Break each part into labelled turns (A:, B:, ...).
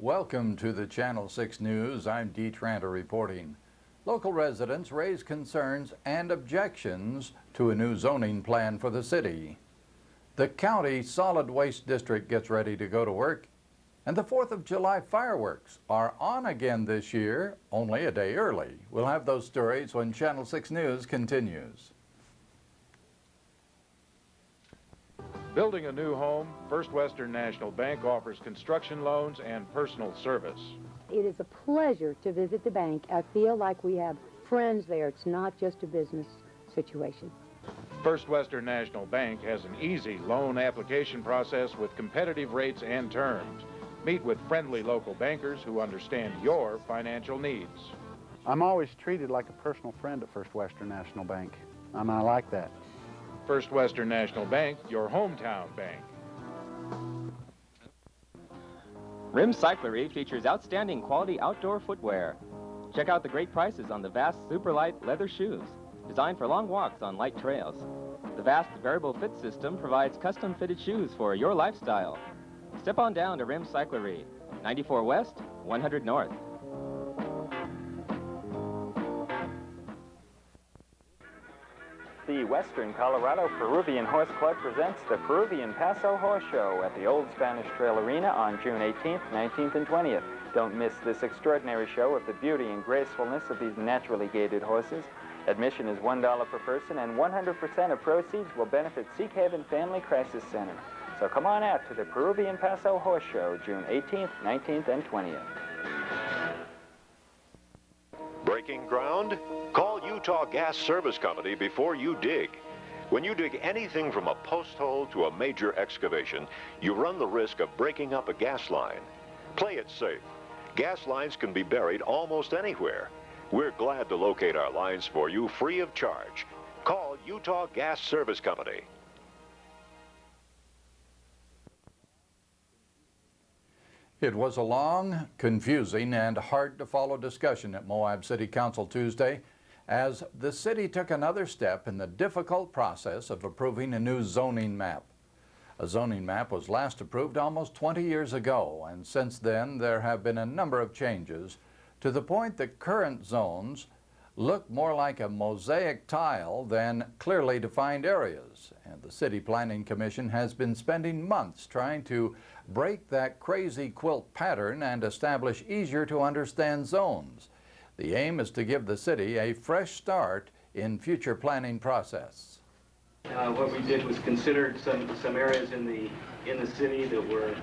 A: Welcome to the Channel 6 News. I'm Dee Tranter reporting. Local residents raise concerns and objections to a new zoning plan for the city. The county solid waste district gets ready to go to work, and the 4th of July fireworks are on again this year, only a day early. We'll have those stories when Channel 6 News continues.
B: Building a new home, First Western National Bank offers construction loans and personal service.
C: It is a pleasure to visit the bank. I feel like we have friends there. It's not just a business situation.
B: First Western National Bank has an easy loan application process with competitive rates and terms. Meet with friendly local bankers who understand your financial needs.
D: I'm always treated like a personal friend at First Western National Bank, and I like that.
B: First Western National Bank, your hometown bank.
E: Rim Cyclery features outstanding quality outdoor footwear. Check out the great prices on the Vast Superlight leather shoes, designed for long walks on light trails. The Vast Variable Fit system provides custom-fitted shoes for your lifestyle. Step on down to Rim Cyclery, 94 West, 100 North.
F: The Western Colorado Peruvian Horse Club presents the Peruvian Paso Horse Show at the Old Spanish Trail Arena on June 18th, 19th, and 20th. Don't miss this extraordinary show of the beauty and gracefulness of these naturally gaited horses. Admission is $1 per person, and 100% of proceeds will benefit Seek Haven Family Crisis Center. So come on out to the Peruvian Paso Horse Show, June 18th, 19th, and 20th.
G: Breaking ground? Call Utah Gas Service Company before you dig. When you dig anything from a post hole to a major excavation, you run the risk of breaking up a gas line. Play it safe. Gas lines can be buried almost anywhere. We're glad to locate our lines for you free of charge. Call Utah Gas Service Company.
A: It was a long, confusing, and hard-to-follow discussion at Moab City Council Tuesday as the city took another step in the difficult process of approving a new zoning map. A zoning map was last approved almost 20 years ago, and since then there have been a number of changes to the point that current zones look more like a mosaic tile than clearly defined areas. And the City Planning Commission has been spending months trying to break that crazy quilt pattern and establish easier to understand zones. The aim is to give the city a fresh start in future planning process.
H: What we did was considered some areas in the city that were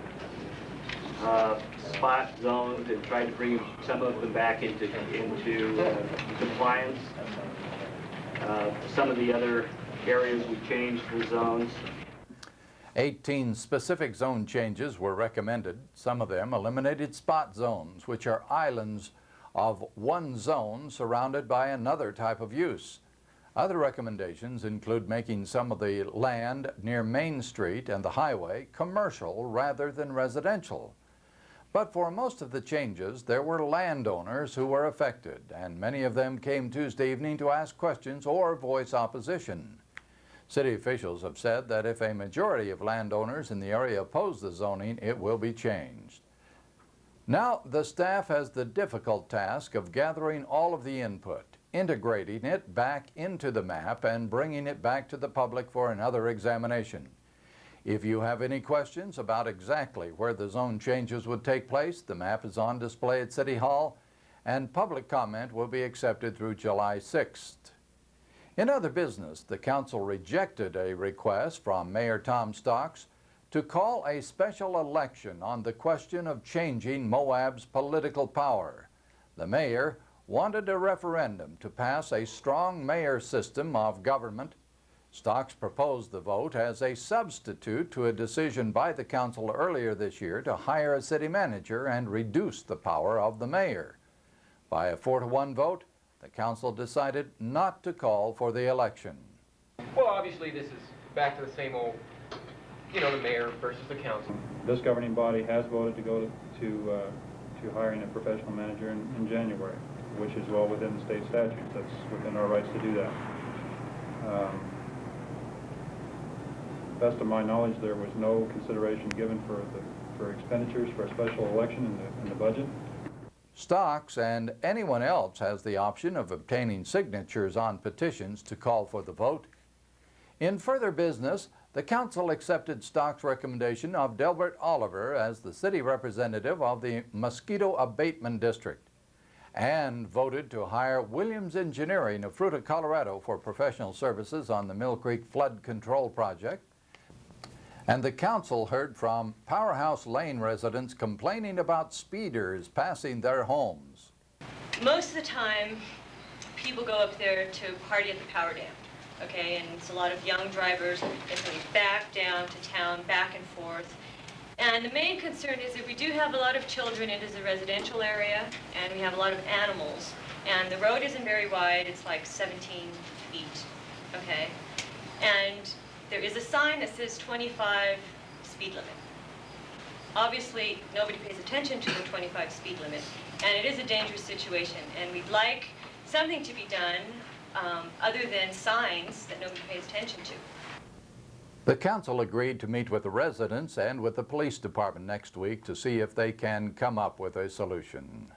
H: spot zones and tried to bring some of them back into compliance. Some of the other areas we changed the zones.
A: 18 specific zone changes were recommended. Some of them eliminated spot zones, which are islands of one zone surrounded by another type of use. Other recommendations include making some of the land near Main Street and the highway commercial rather than residential. But for most of the changes, there were landowners who were affected, and many of them came Tuesday evening to ask questions or voice opposition. City officials have said that if a majority of landowners in the area oppose the zoning, it will be changed. Now, the staff has the difficult task of gathering all of the input, integrating it back into the map, and bringing it back to the public for another examination. If you have any questions about exactly where the zone changes would take place, the map is on display at City Hall, and public comment will be accepted through July 6th. In other business, the council rejected a request from Mayor Tom Stocks to call a special election on the question of changing Moab's political power. The mayor wanted a referendum to pass a strong mayor system of government. Stocks proposed the vote as a substitute to a decision by the council earlier this year to hire a city manager and reduce the power of the mayor. By a 4-to-1 vote, the council decided not to call for the election.
I: Well, obviously this is back to the same old, the mayor versus the council.
J: This governing body has voted to go to hiring a professional manager in January, which is well within the state statutes. That's within our rights to do that. Best of my knowledge, there was no consideration given for for expenditures for a special election in the budget.
A: Stocks and anyone else has the option of obtaining signatures on petitions to call for the vote. In further business, the council accepted Stocks' recommendation of Delbert Oliver as the city representative of the Mosquito Abatement District and voted to hire Williams Engineering of Fruita, Colorado for professional services on the Mill Creek Flood Control Project. And the council heard from Powerhouse Lane residents complaining about speeders passing their homes.
K: Most of the time, people go up there to party at the power dam, okay? And it's a lot of young drivers. They're coming back down to town, back and forth. And the main concern is that we do have a lot of children. It is a residential area, and we have a lot of animals. And the road isn't very wide. It's like 17 feet, okay? And there is a sign that says 25 speed limit. Obviously, nobody pays attention to the 25 speed limit, and it is a dangerous situation, and we'd like something to be done other than signs that nobody pays attention to.
A: The council agreed to meet with the residents and with the police department next week to see if they can come up with a solution.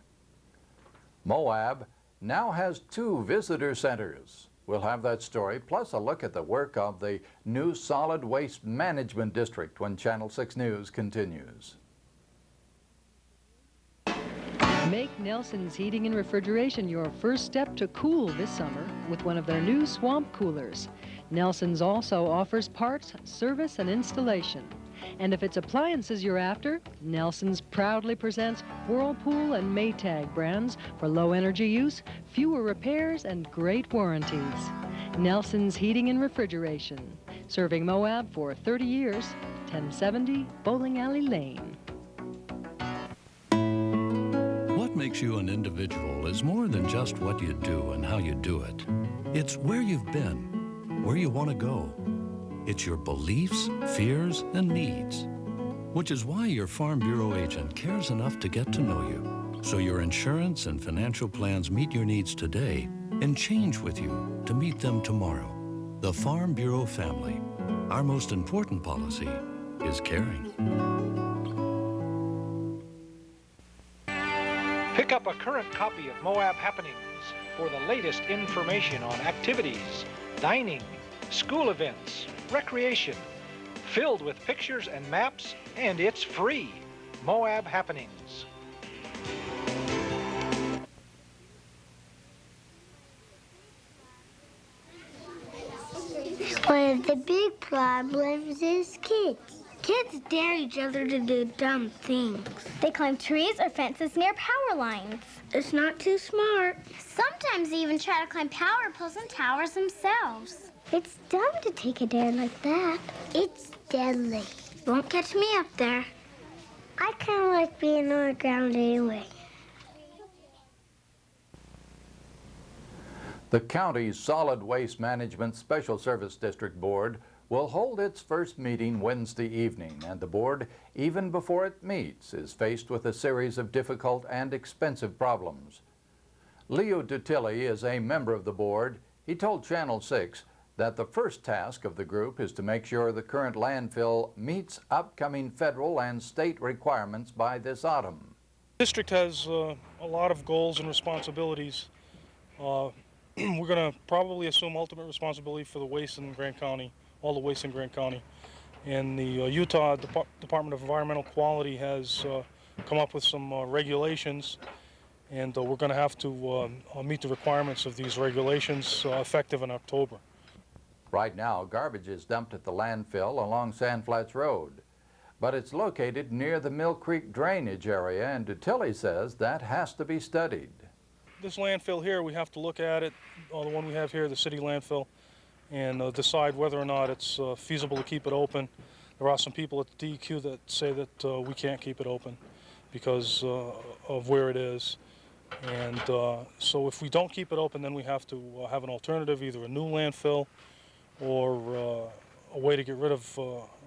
A: Moab now has 2 visitor centers. We'll have that story, plus a look at the work of the new Solid Waste Management District when Channel 6 News continues.
L: Make Nelson's Heating and Refrigeration your first step to cool this summer with one of their new swamp coolers. Nelson's also offers parts, service, and installation. And if it's appliances you're after, Nelson's proudly presents Whirlpool and Maytag brands for low energy use, fewer repairs, and great warranties. Nelson's Heating and Refrigeration, serving Moab for 30 years, 1070 Bowling Alley Lane.
M: What makes you an individual is more than just what you do and how you do it. It's where you've been, where you want to go. It's your beliefs, fears, and needs, which is why your Farm Bureau agent cares enough to get to know you, so your insurance and financial plans meet your needs today and change with you to meet them tomorrow. The Farm Bureau family. Our most important policy is caring.
N: Pick up a current copy of Moab Happenings for the latest information on activities, dining, school events, recreation, filled with pictures and maps, and it's free. Moab Happenings.
O: One of the big problems is kids. Kids dare each other to do dumb things.
P: They climb trees or fences near power lines.
O: It's not too smart.
P: Sometimes they even try to climb power poles and towers themselves.
O: It's dumb to take a dare like that. It's deadly. Won't catch me up there. I kind of like being on the ground anyway.
A: The county's Solid Waste Management Special Service District Board will hold its first meeting Wednesday evening, and the board, even before it meets, is faced with a series of difficult and expensive problems. Leo Dutilli is a member of the board. He told Channel 6 that the first task of the group is to make sure the current landfill meets upcoming federal and state requirements by this autumn.
Q: The district has a lot of goals and responsibilities. We're going to probably assume ultimate responsibility for the waste in Grant County, all the waste in Grant County. And the Utah Department of Environmental Quality has come up with some regulations, and we're going to have to meet the requirements of these regulations effective in October.
A: Right now, garbage is dumped at the landfill along Sand Flats Road, but it's located near the Mill Creek drainage area, and Dutilli says that has to be studied.
Q: This landfill here, we have to look at it, the one we have here, the city landfill, and decide whether or not it's feasible to keep it open. There are some people at the DEQ that say that we can't keep it open because of where it is. And so if we don't keep it open, then we have to have an alternative, either a new landfill or a way to get rid of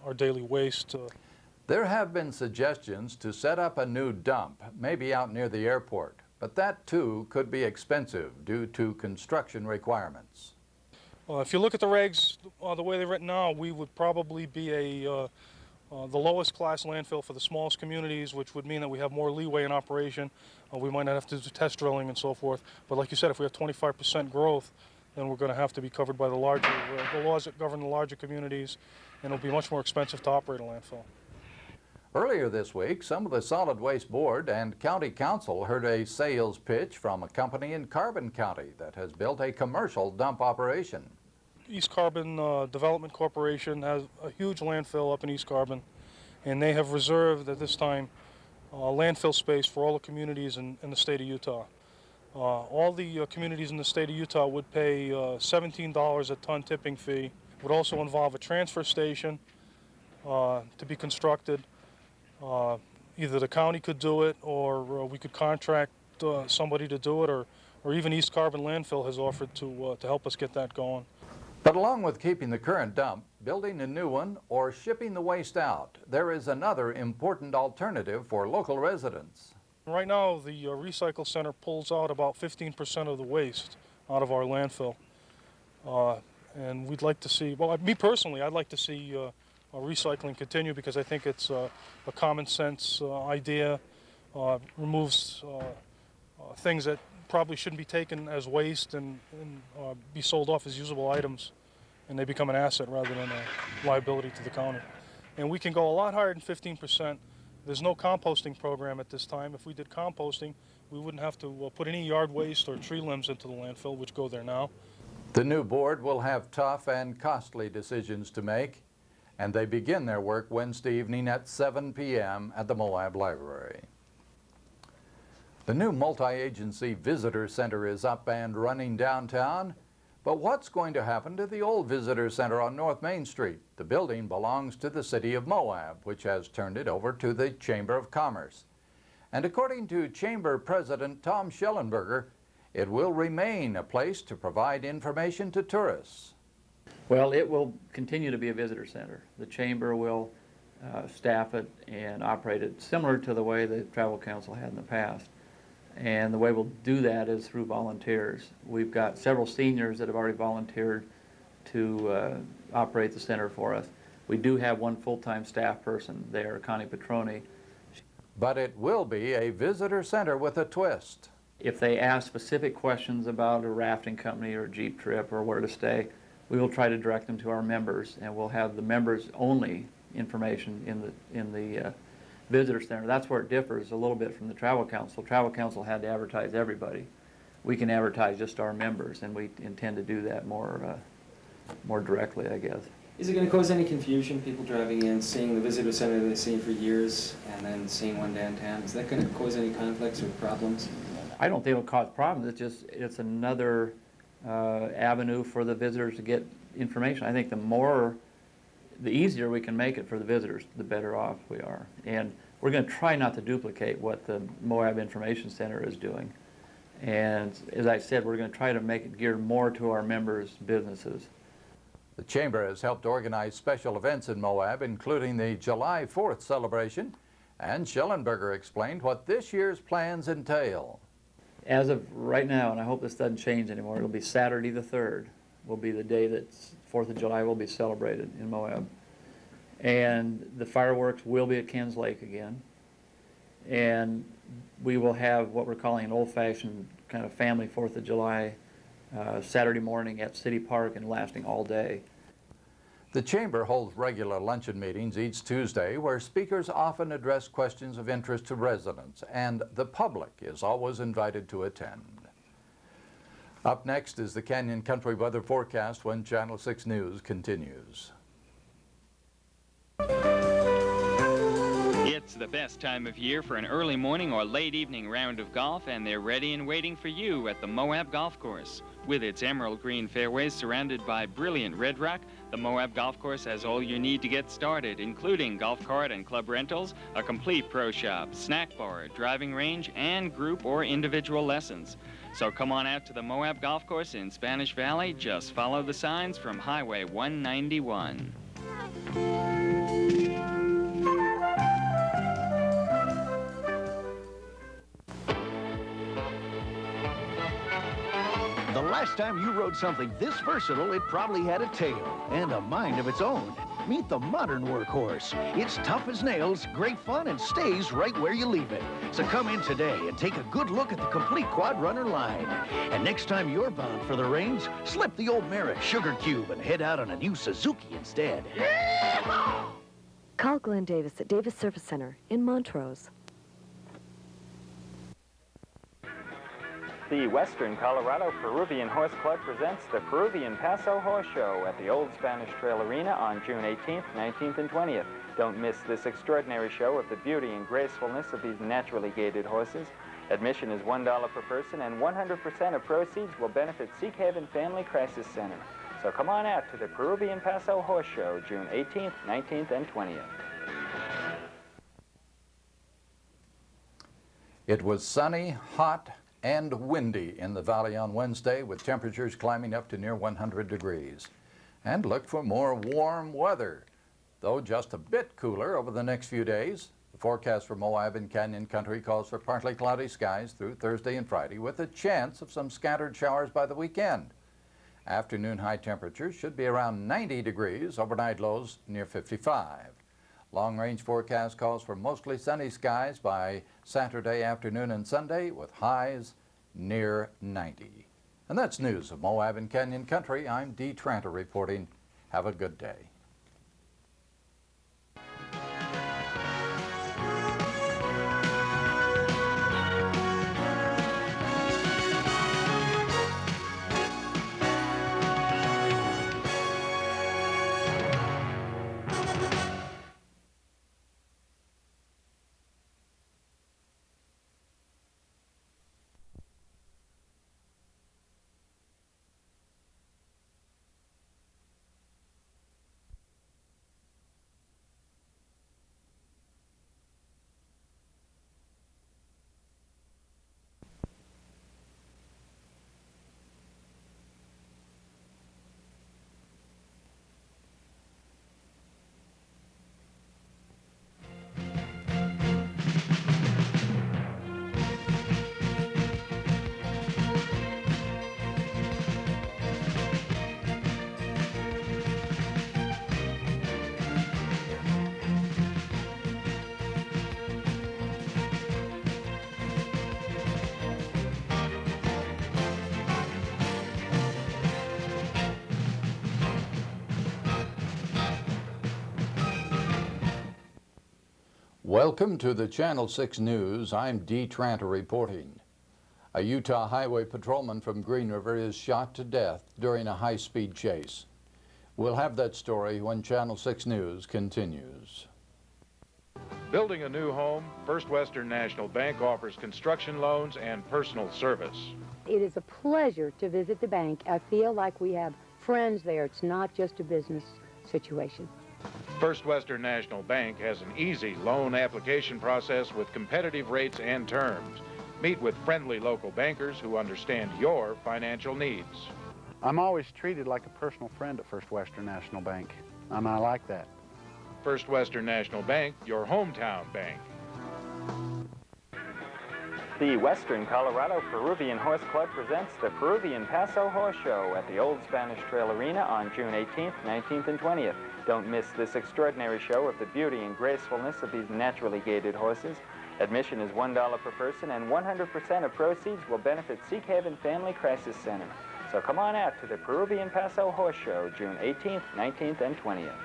Q: our daily waste.
A: There have been suggestions to set up a new dump, maybe out near the airport, but that too could be expensive due to construction requirements.
Q: If you look at the regs, the way they're written now, we would probably be a the lowest class landfill for the smallest communities, which would mean that we have more leeway in operation. We might not have to do test drilling and so forth. But like you said, if we have 25% growth, then we're going to have to be covered by the larger, the laws that govern the larger communities, and it'll be much more expensive to operate a landfill.
A: Earlier this week, some of the Solid Waste Board and County Council heard a sales pitch from a company in Carbon County that has built a commercial dump operation.
Q: East Carbon Development Corporation has a huge landfill up in East Carbon, and they have reserved at this time landfill space for all the communities in the state of Utah. All the communities in the state of Utah would pay $17 a ton tipping fee. It would also involve a transfer station to be constructed. Either the county could do it, or we could contract somebody to do it, or even East Carbon Landfill has offered to help us get that going.
A: But along with keeping the current dump, building a new one, or shipping the waste out, there is another important alternative for local residents.
Q: Right now, the recycle center pulls out about 15% of the waste out of our landfill. And we'd like to see, well, me personally, I'd like to see recycling continue, because I think it's a common sense idea, removes things that probably shouldn't be taken as waste and be sold off as usable items, and they become an asset rather than a liability to the county. And we can go a lot higher than 15%. There's no composting program at this time. If we did composting, we wouldn't have to put any yard waste or tree limbs into the landfill, which go there now.
A: The new board will have tough and costly decisions to make, and they begin their work Wednesday evening at 7 p.m. at the Moab Library. The new multi-agency visitor center is up and running downtown, but what's going to happen to the old visitor center on North Main Street? The building belongs to the city of Moab, which has turned it over to the Chamber of Commerce. And according to Chamber President Tom Schellenberger, it will remain a place to provide information to tourists.
R: Well, it will continue to be a visitor center. The Chamber will staff it and operate it similar to the way the Travel Council had in the past. And the way we'll do that is through volunteers. We've got several seniors that have already volunteered to operate the center for us. We do have one full-time staff person there, Connie Petroni.
A: But it will be a visitor center with a twist.
R: If they ask specific questions about a rafting company or a Jeep trip or where to stay, we will try to direct them to our members, and we'll have the members only information in the visitor center. That's where it differs a little bit from the Travel Council. Travel Council had to advertise everybody. We can advertise just our members, and we intend to do that more directly, I guess.
S: Is it going to cause any confusion, people driving in, seeing the visitor center they've seen for years, and then seeing one downtown? Is that going to cause any conflicts or problems?
R: I don't think it'll cause problems. It's another avenue for the visitors to get information. I think the easier we can make it for the visitors, the better off we are. And we're going to try not to duplicate what the Moab Information Center is doing. And as I said, we're going to try to make it geared more to our members' businesses.
A: The Chamber has helped organize special events in Moab, including the July 4th celebration, and Schellenberger explained what this year's plans entail.
R: As of right now, and I hope this doesn't change anymore, it'll be Saturday the 3rd will be the day that 4th of July will be celebrated in Moab. And the fireworks will be at Ken's Lake again. And we will have what we're calling an old-fashioned kind of family 4th of July Saturday morning at City Park and lasting all day.
A: The Chamber holds regular luncheon meetings each Tuesday where speakers often address questions of interest to residents, and the public is always invited to attend. Up next is the Canyon Country weather forecast when Channel 6 News continues.
T: It's the best time of year for an early morning or late evening round of golf, and they're ready and waiting for you at the Moab Golf Course. With its emerald green fairways surrounded by brilliant red rock, the Moab Golf Course has all you need to get started, including golf cart and club rentals, a complete pro shop, snack bar, driving range, and group or individual lessons. So come on out to the Moab Golf Course in Spanish Valley. Just follow the signs from Highway 191.
U: The last time you rode something this versatile, it probably had a tail and a mind of its own. Meet the modern workhorse. It's tough as nails, great fun, and stays right where you leave it. So come in today and take a good look at the complete Quad Runner line. And next time you're bound for the range, slip the old Merit Sugar Cube and head out on a new Suzuki instead.
V: Call Glenn Davis at Davis Service Center in Montrose.
F: The Western Colorado Peruvian Horse Club presents the Peruvian Paso Horse Show at the Old Spanish Trail Arena on June 18th, 19th, and 20th. Don't miss this extraordinary show of the beauty and gracefulness of these naturally gaited horses. Admission is $1 per person, and 100% of proceeds will benefit Seek Haven Family Crisis Center. So come on out to the Peruvian Paso Horse Show, June 18th, 19th, and 20th.
A: It was sunny, hot, and windy in the valley on Wednesday, with temperatures climbing up to near 100 degrees. And look for more warm weather, though just a bit cooler over the next few days. The forecast for Moab and Canyon Country calls for partly cloudy skies through Thursday and Friday, with a chance of some scattered showers by the weekend. Afternoon high temperatures should be around 90 degrees, overnight lows near 55. Long-range forecast calls for mostly sunny skies by Saturday afternoon and Sunday, with highs near 90. And that's news of Moab and Canyon Country. I'm Dee Tranter reporting. Have a good day. Welcome to the Channel 6 News. I'm Dee Tranter reporting. A Utah highway patrolman from Green River is shot to death during a high-speed chase. We'll have that story when Channel 6 News continues.
B: Building a new home, First Western National Bank offers construction loans and personal service.
C: It is a pleasure to visit the bank. I feel like we have friends there. It's not just a business situation.
B: First Western National Bank has an easy loan application process with competitive rates and terms. Meet with friendly local bankers who understand your financial needs.
D: I'm always treated like a personal friend at First Western National Bank, and I like that.
B: First Western National Bank, your hometown bank.
F: The Western Colorado Peruvian Horse Club presents the Peruvian Paso Horse Show at the Old Spanish Trail Arena on June 18th, 19th, and 20th. Don't miss this extraordinary show of the beauty and gracefulness of these naturally gaited horses. Admission is $1 per person, and 100% of proceeds will benefit Seek Haven Family Crisis Center. So come on out to the Peruvian Paso Horse Show, June 18th, 19th, and 20th.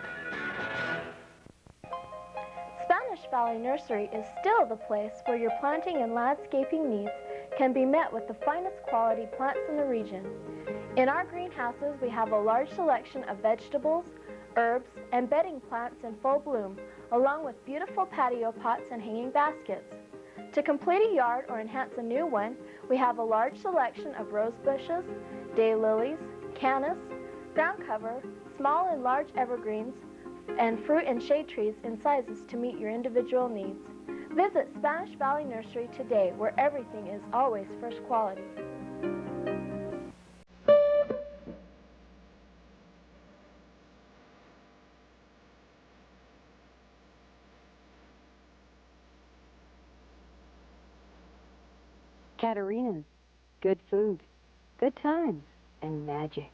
W: Spanish Valley Nursery is still the place where your planting and landscaping needs can be met with the finest quality plants in the region. In our greenhouses, we have a large selection of vegetables, herbs, and bedding plants in full bloom, along with beautiful patio pots and hanging baskets. To complete a yard or enhance a new one, we have a large selection of rose bushes, daylilies, cannas, ground cover, small and large evergreens, and fruit and shade trees in sizes to meet your individual needs. Visit Spanish Valley Nursery today, where everything is always first quality.
C: Katerina's, good food, good times, and magic.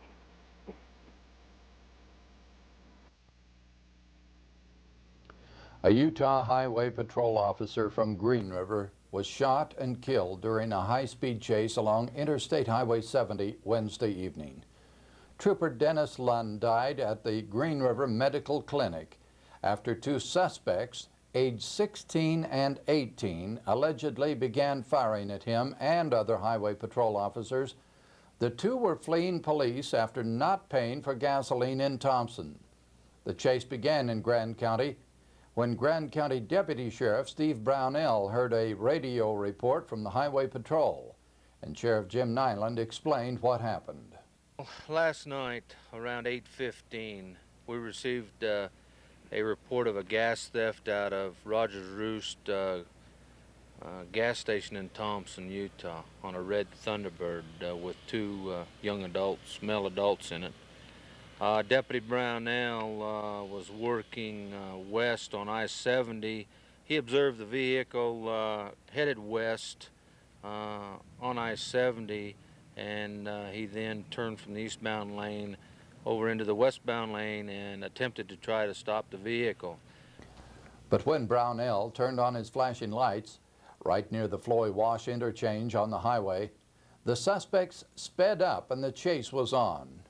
A: A Utah Highway Patrol officer from Green River was shot and killed during a high-speed chase along Interstate Highway 70 Wednesday evening. Trooper Dennis Lund died at the Green River Medical Clinic after two suspects, aged 16 and 18, allegedly began firing at him and other Highway Patrol officers. The two were fleeing police after not paying for gasoline in Thompson. The chase began in Grand County when Grand County Deputy Sheriff Steve Brownell heard a radio report from the Highway Patrol, and Sheriff Jim Nyland explained what happened.
E: Last night, around 8:15, we received a report of a gas theft out of Rogers Roost gas station in Thompson, Utah, on a red Thunderbird with two young adults, male adults in it. Deputy Brownell was working west on I-70. He observed the vehicle headed west on I-70, and he then turned from the eastbound lane over into the westbound lane and attempted to try to stop the vehicle.
A: But when Brownell turned on his flashing lights right near the Floy Wash interchange on the highway, the suspects sped up and the chase was on.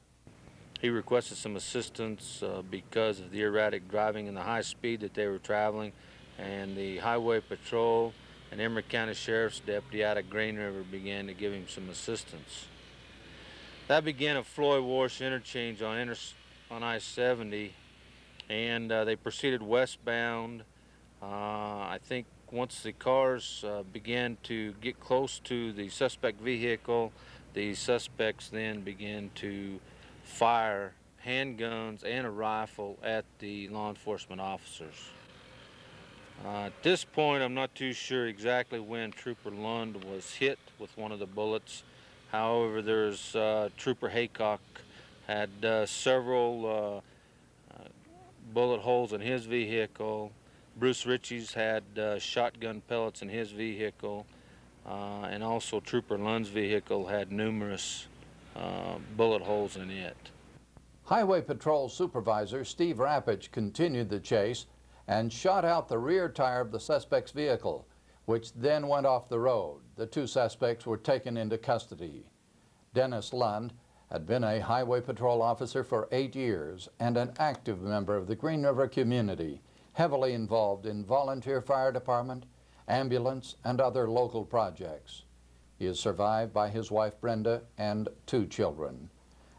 E: He requested some assistance because of the erratic driving and the high speed that they were traveling, and the Highway Patrol and Emory County Sheriff's deputy out of Green River began to give him some assistance. That began at Floy Wash interchange on I-70, and they proceeded westbound. I think once the cars began to get close to the suspect vehicle, the suspects then began to fire handguns and a rifle at the law enforcement officers. At this point, I'm not too sure exactly when Trooper Lund was hit with one of the bullets. However, there's Trooper Haycock had several bullet holes in his vehicle. Bruce Ritchie's had shotgun pellets in his vehicle, and also Trooper Lund's vehicle had numerous bullet holes in it.
A: Highway Patrol Supervisor Steve Rappich continued the chase and shot out the rear tire of the suspect's vehicle, which then went off the road. The two suspects were taken into custody. Dennis Lund had been a Highway Patrol officer for 8 years and an active member of the Green River community, heavily involved in volunteer fire department, ambulance, and other local projects. He is survived by his wife Brenda and 2 children.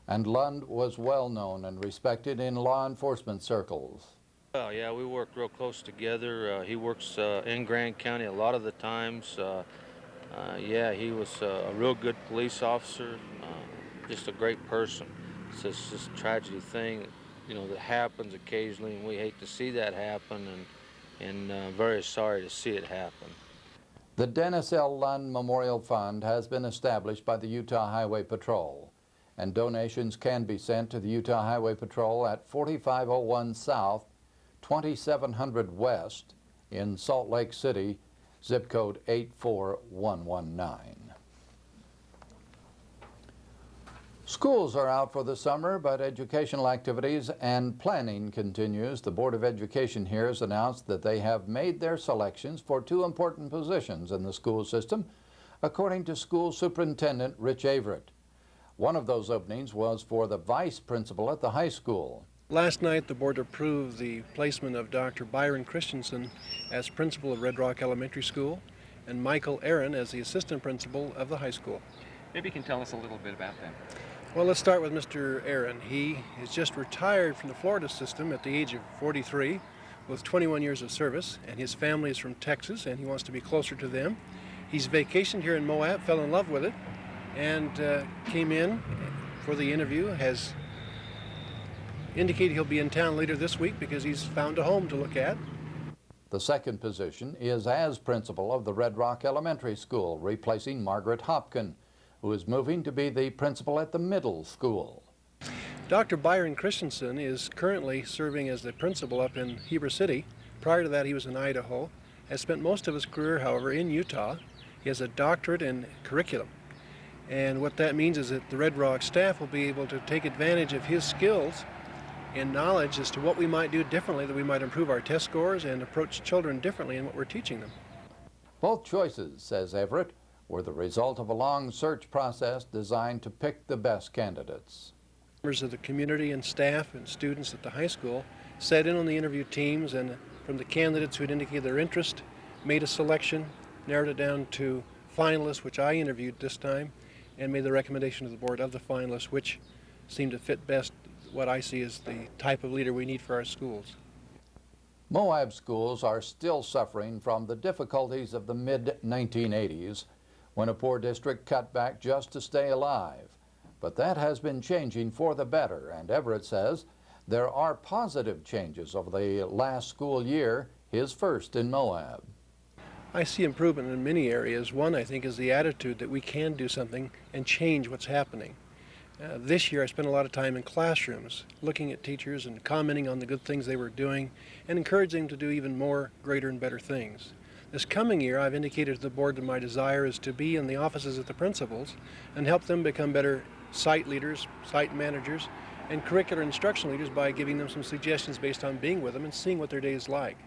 A: And Lund was well known and respected in law enforcement circles.
E: Well, yeah, we work real close together. He works in Grand County a lot of the times. Yeah, he was a real good police officer, just a great person. It's just this tragedy thing, you know, that happens occasionally, and we hate to see that happen, and very sorry to see it happen.
A: The Dennis L. Lund Memorial Fund has been established by the Utah Highway Patrol, and donations can be sent to the Utah Highway Patrol at 4501 South, 2700 West in Salt Lake City, zip code 84119. Schools are out for the summer, but educational activities and planning continues. The Board of Education here has announced that they have made their selections for 2 important positions in the school system, according to School Superintendent Rich Averett. One of those openings was for the vice principal at the high school.
G: Last night, the board approved the placement of Dr. Byron Christensen as principal of Red Rock Elementary School and Michael Aaron as the assistant principal of the high school.
F: Maybe you can tell us a little bit about them.
G: Well, let's start with Mr. Aaron. He is just retired from the Florida system at the age of 43 with 21 years of service, and his family is from Texas, and he wants to be closer to them. He's vacationed here in Moab, fell in love with it, and came in for the interview, has indicated he'll be in town later this week because he's found a home to look at.
A: The second position is as principal of the Red Rock Elementary School, replacing Margaret Hopkin, who is moving to be the principal at the middle school.
G: Dr. Byron Christensen is currently serving as the principal up in Heber City. Prior to that, he was in Idaho. Has spent most of his career, however, in Utah. He has a doctorate in curriculum. And what that means is that the Red Rock staff will be able to take advantage of his skills and knowledge as to what we might do differently, that we might improve our test scores and approach children differently in what we're teaching them.
A: Both choices, says Everett, were the result of a long search process designed to pick the best candidates.
G: Members of the community and staff and students at the high school sat in on the interview teams, and from the candidates who had indicated their interest, made a selection, narrowed it down to finalists, which I interviewed this time, and made the recommendation to the board of the finalists, which seemed to fit best what I see as the type of leader we need for our schools.
A: Moab schools are still suffering from the difficulties of the mid-1980s, when a poor district cut back just to stay alive. But that has been changing for the better, and Everett says there are positive changes over the last school year, his first in Moab.
G: I see improvement in many areas. One, I think, is the attitude that we can do something and change what's happening. This year I spent a lot of time in classrooms looking at teachers and commenting on the good things they were doing and encouraging them to do even more, greater and better things. This coming year I've indicated to the board that my desire is to be in the offices of the principals and help them become better site leaders, site managers, and curricular instruction leaders by giving them some suggestions based on being with them and seeing what their day is like.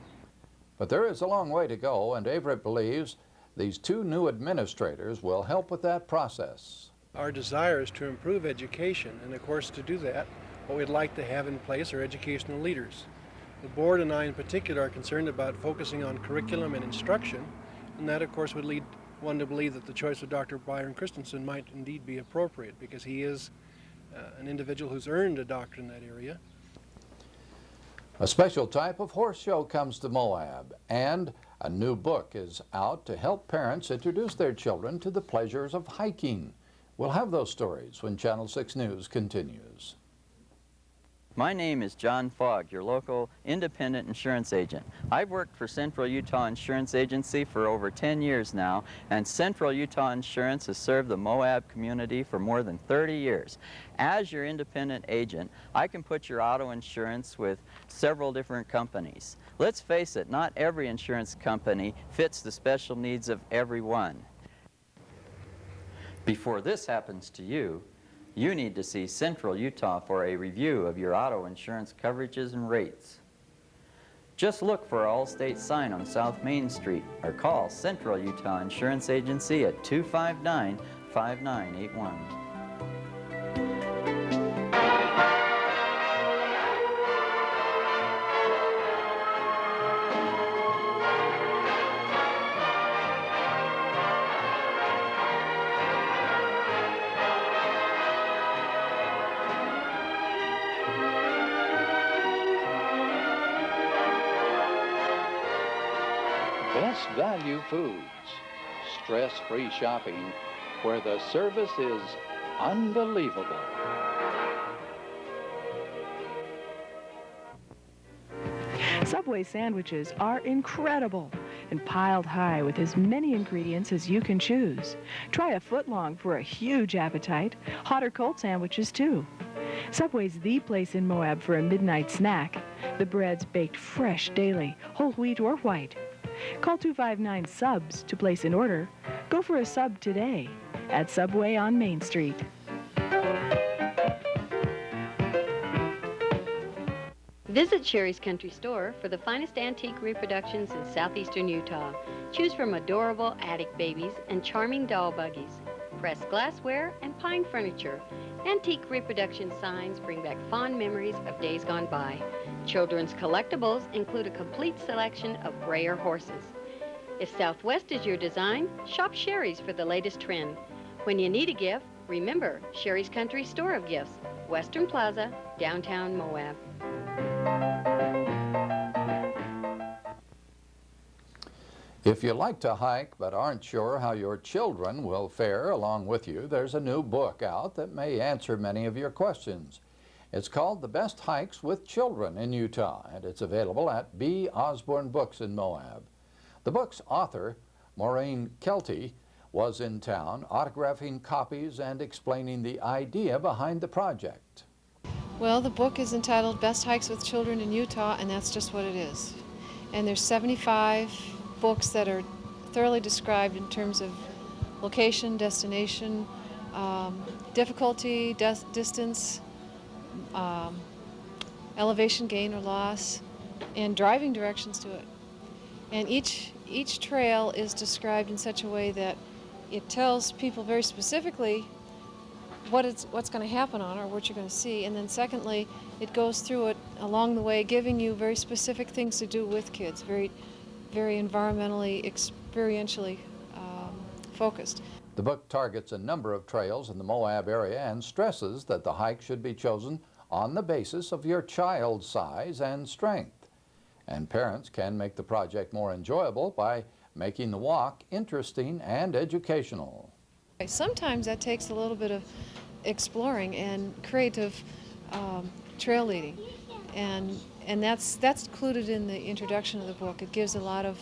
A: But there is a long way to go, and Everett believes these two new administrators will help with that process.
G: Our desire is to improve education, and of course to do that, what we'd like to have in place are educational leaders. The board and I in particular are concerned about focusing on curriculum and instruction, and that of course would lead one to believe that the choice of Dr. Byron Christensen might indeed be appropriate, because he is an individual who's earned a doctorate in that area.
A: A special type of horse show comes to Moab, and a new book is out to help parents introduce their children to the pleasures of hiking. We'll have those stories when Channel 6 News continues.
H: My name is John Fogg, your local independent insurance agent. I've worked for Central Utah Insurance Agency for over 10 years now, and Central Utah Insurance has served the Moab community for more than 30 years. As your independent agent, I can put your auto insurance with several different companies. Let's face it, not every insurance company fits the special needs of everyone. Before this happens to you, you need to see Central Utah for a review of your auto insurance coverages and rates. Just look for our Allstate sign on South Main Street or call Central Utah Insurance Agency at 259-5981.
A: Best Value Foods, stress-free shopping where the service is unbelievable.
I: Subway sandwiches are incredible and piled high with as many ingredients as you can choose. Try a footlong for a huge appetite. Hot or cold sandwiches, too. Subway's the place in Moab for a midnight snack. The bread's baked fresh daily, whole wheat or white. Call 259-SUBS to place an order. Go for a sub today at Subway on Main Street.
C: Visit Sherry's Country Store for the finest antique reproductions in southeastern Utah. Choose from adorable attic babies and charming doll buggies, pressed glassware and pine furniture. Antique reproduction signs bring back fond memories of days gone by. Children's collectibles include a complete selection of brayer horses. If Southwest is your design, shop Sherry's for the latest trend. When you need a gift, remember Sherry's Country Store of Gifts, Western Plaza, downtown Moab.
A: If you like to hike but aren't sure how your children will fare along with you, there's a new book out that may answer many of your questions. It's called The Best Hikes with Children in Utah, and it's available at B. Osborne Books in Moab. The book's author, Maureen Kelty, was in town autographing copies and explaining the idea behind the project.
J: Well, the book is entitled Best Hikes with Children in Utah, and that's just what it is. And there's 75 books that are thoroughly described in terms of location, destination, difficulty, distance, elevation gain or loss, and driving directions to it. And each trail is described in such a way that it tells people very specifically what's going to happen on it or what you're going to see. And then secondly, it goes through it along the way, giving you very specific things to do with kids, very environmentally, experientially focused.
A: The book targets a number of trails in the Moab area and stresses that the hike should be chosen on the basis of your child's size and strength. And parents can make the project more enjoyable by making the walk interesting and educational.
J: Sometimes that takes a little bit of exploring and creative trail leading, and that's included in the introduction of the book. It gives a lot of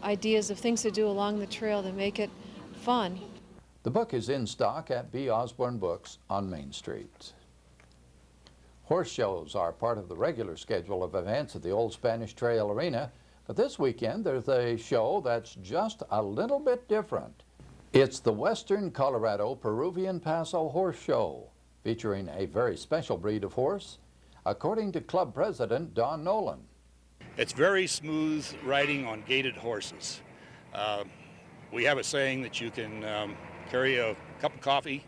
J: ideas of things to do along the trail that make it fun.
A: The book is in stock at B. Osborne Books on Main Street. Horse shows are part of the regular schedule of events at the Old Spanish Trail Arena, but this weekend there's a show that's just a little bit different. It's the Western Colorado Peruvian Paso Horse Show, featuring a very special breed of horse, according to club president Don Nolan.
K: It's very smooth riding on gaited horses. We have a saying that you can carry a cup of coffee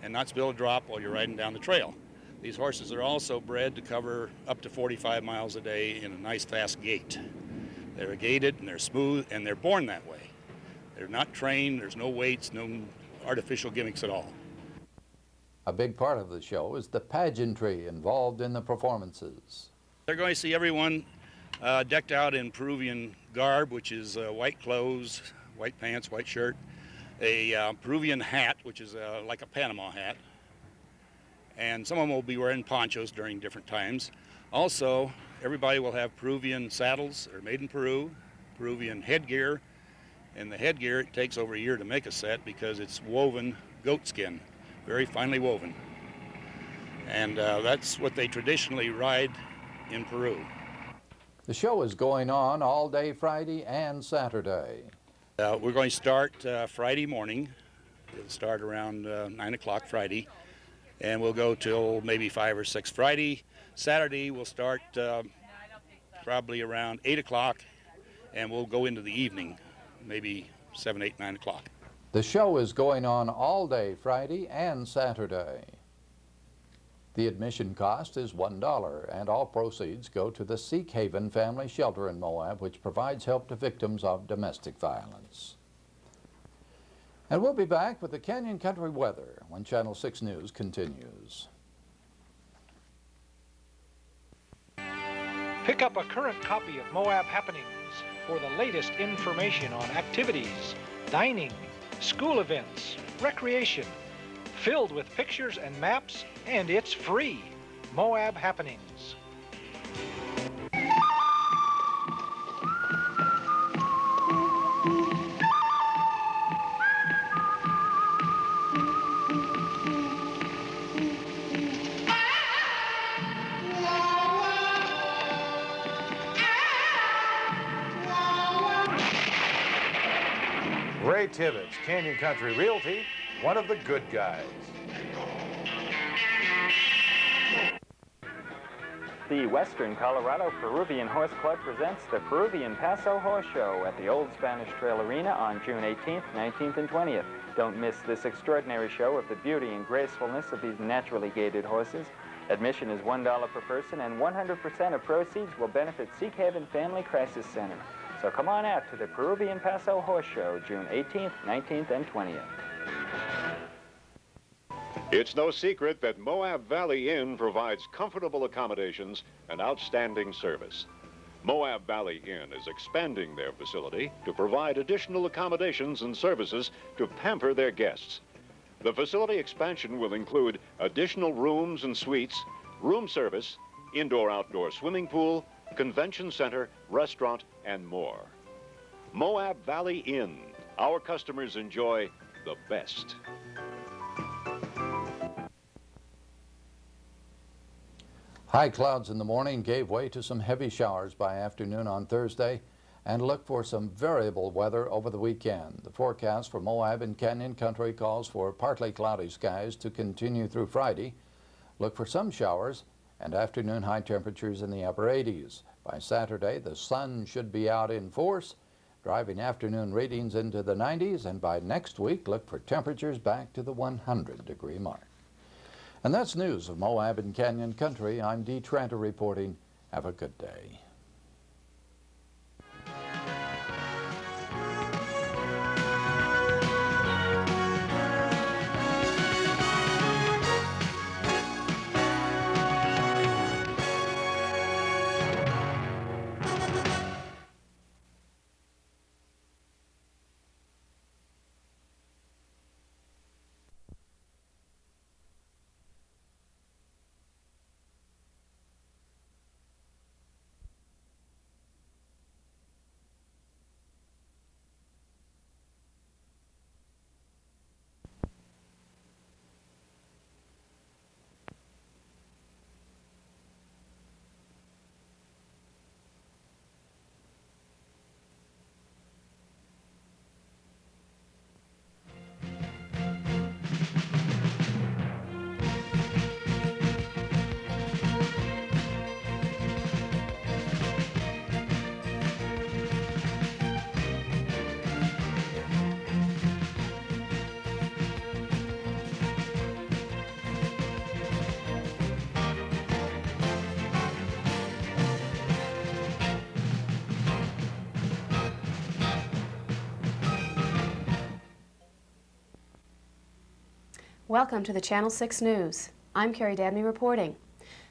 K: and not spill a drop while you're riding down the trail. These horses are also bred to cover up to 45 miles a day in a nice fast gait. They're gaited and they're smooth and they're born that way. They're not trained, there's no weights, no artificial gimmicks at all.
A: A big part of the show is the pageantry involved in the performances.
K: They're going to see everyone decked out in Peruvian garb, which is white clothes, white pants, white shirt, a Peruvian hat, which is like a Panama hat, and some of them will be wearing ponchos during different times. Also, everybody will have Peruvian saddles, they're made in Peru, Peruvian headgear, and the headgear, it takes over a year to make a set because it's woven goat skin, very finely woven. And that's what they traditionally ride in Peru.
A: The show is going on all day Friday and Saturday.
K: We're going to start Friday morning. It'll start around 9 o'clock Friday, and we'll go till maybe 5 or 6 Friday. Saturday we'll start probably around 8 o'clock, and we'll go into the evening, maybe 7, 8, 9 o'clock.
A: The show is going on all day Friday and Saturday. The admission cost is $1, and all proceeds go to the Seek Haven Family Shelter in Moab, which provides help to victims of domestic violence. And we'll be back with the Canyon Country weather when Channel 6 News continues.
N: Pick up a current copy of Moab Happenings for the latest information on activities, dining, school events, recreation, filled with pictures and maps, and it's free. Moab Happenings.
B: Ray Tibbetts, Canyon Country Realty, one of the good guys.
F: The Western Colorado Peruvian Horse Club presents the Peruvian Paso Horse Show at the Old Spanish Trail Arena on June 18th, 19th, and 20th. Don't miss this extraordinary show of the beauty and gracefulness of these naturally gaited horses. Admission is $1 per person, and 100% of proceeds will benefit Seek Haven Family Crisis Center. So come on out to the Peruvian Paso Horse Show, June 18th, 19th, and 20th.
L: It's no secret that Moab Valley Inn provides comfortable accommodations and outstanding service. Moab Valley Inn is expanding their facility to provide additional accommodations and services to pamper their guests. The facility expansion will include additional rooms and suites, room service, indoor-outdoor swimming pool, convention center, restaurant, and more. Moab Valley Inn. Our customers enjoy the best.
A: High clouds in the morning gave way to some heavy showers by afternoon on Thursday, and look for some variable weather over the weekend. The forecast for Moab and Canyon Country calls for partly cloudy skies to continue through Friday. Look for some showers and afternoon high temperatures in the upper 80s. By Saturday, the sun should be out in force, driving afternoon readings into the 90s, and by next week, look for temperatures back to the 100-degree mark. And that's news of Moab and Canyon Country. I'm Dee Tranter reporting. Have a good day.
M: Welcome to the Channel 6 News. I'm Carrie Dabney reporting.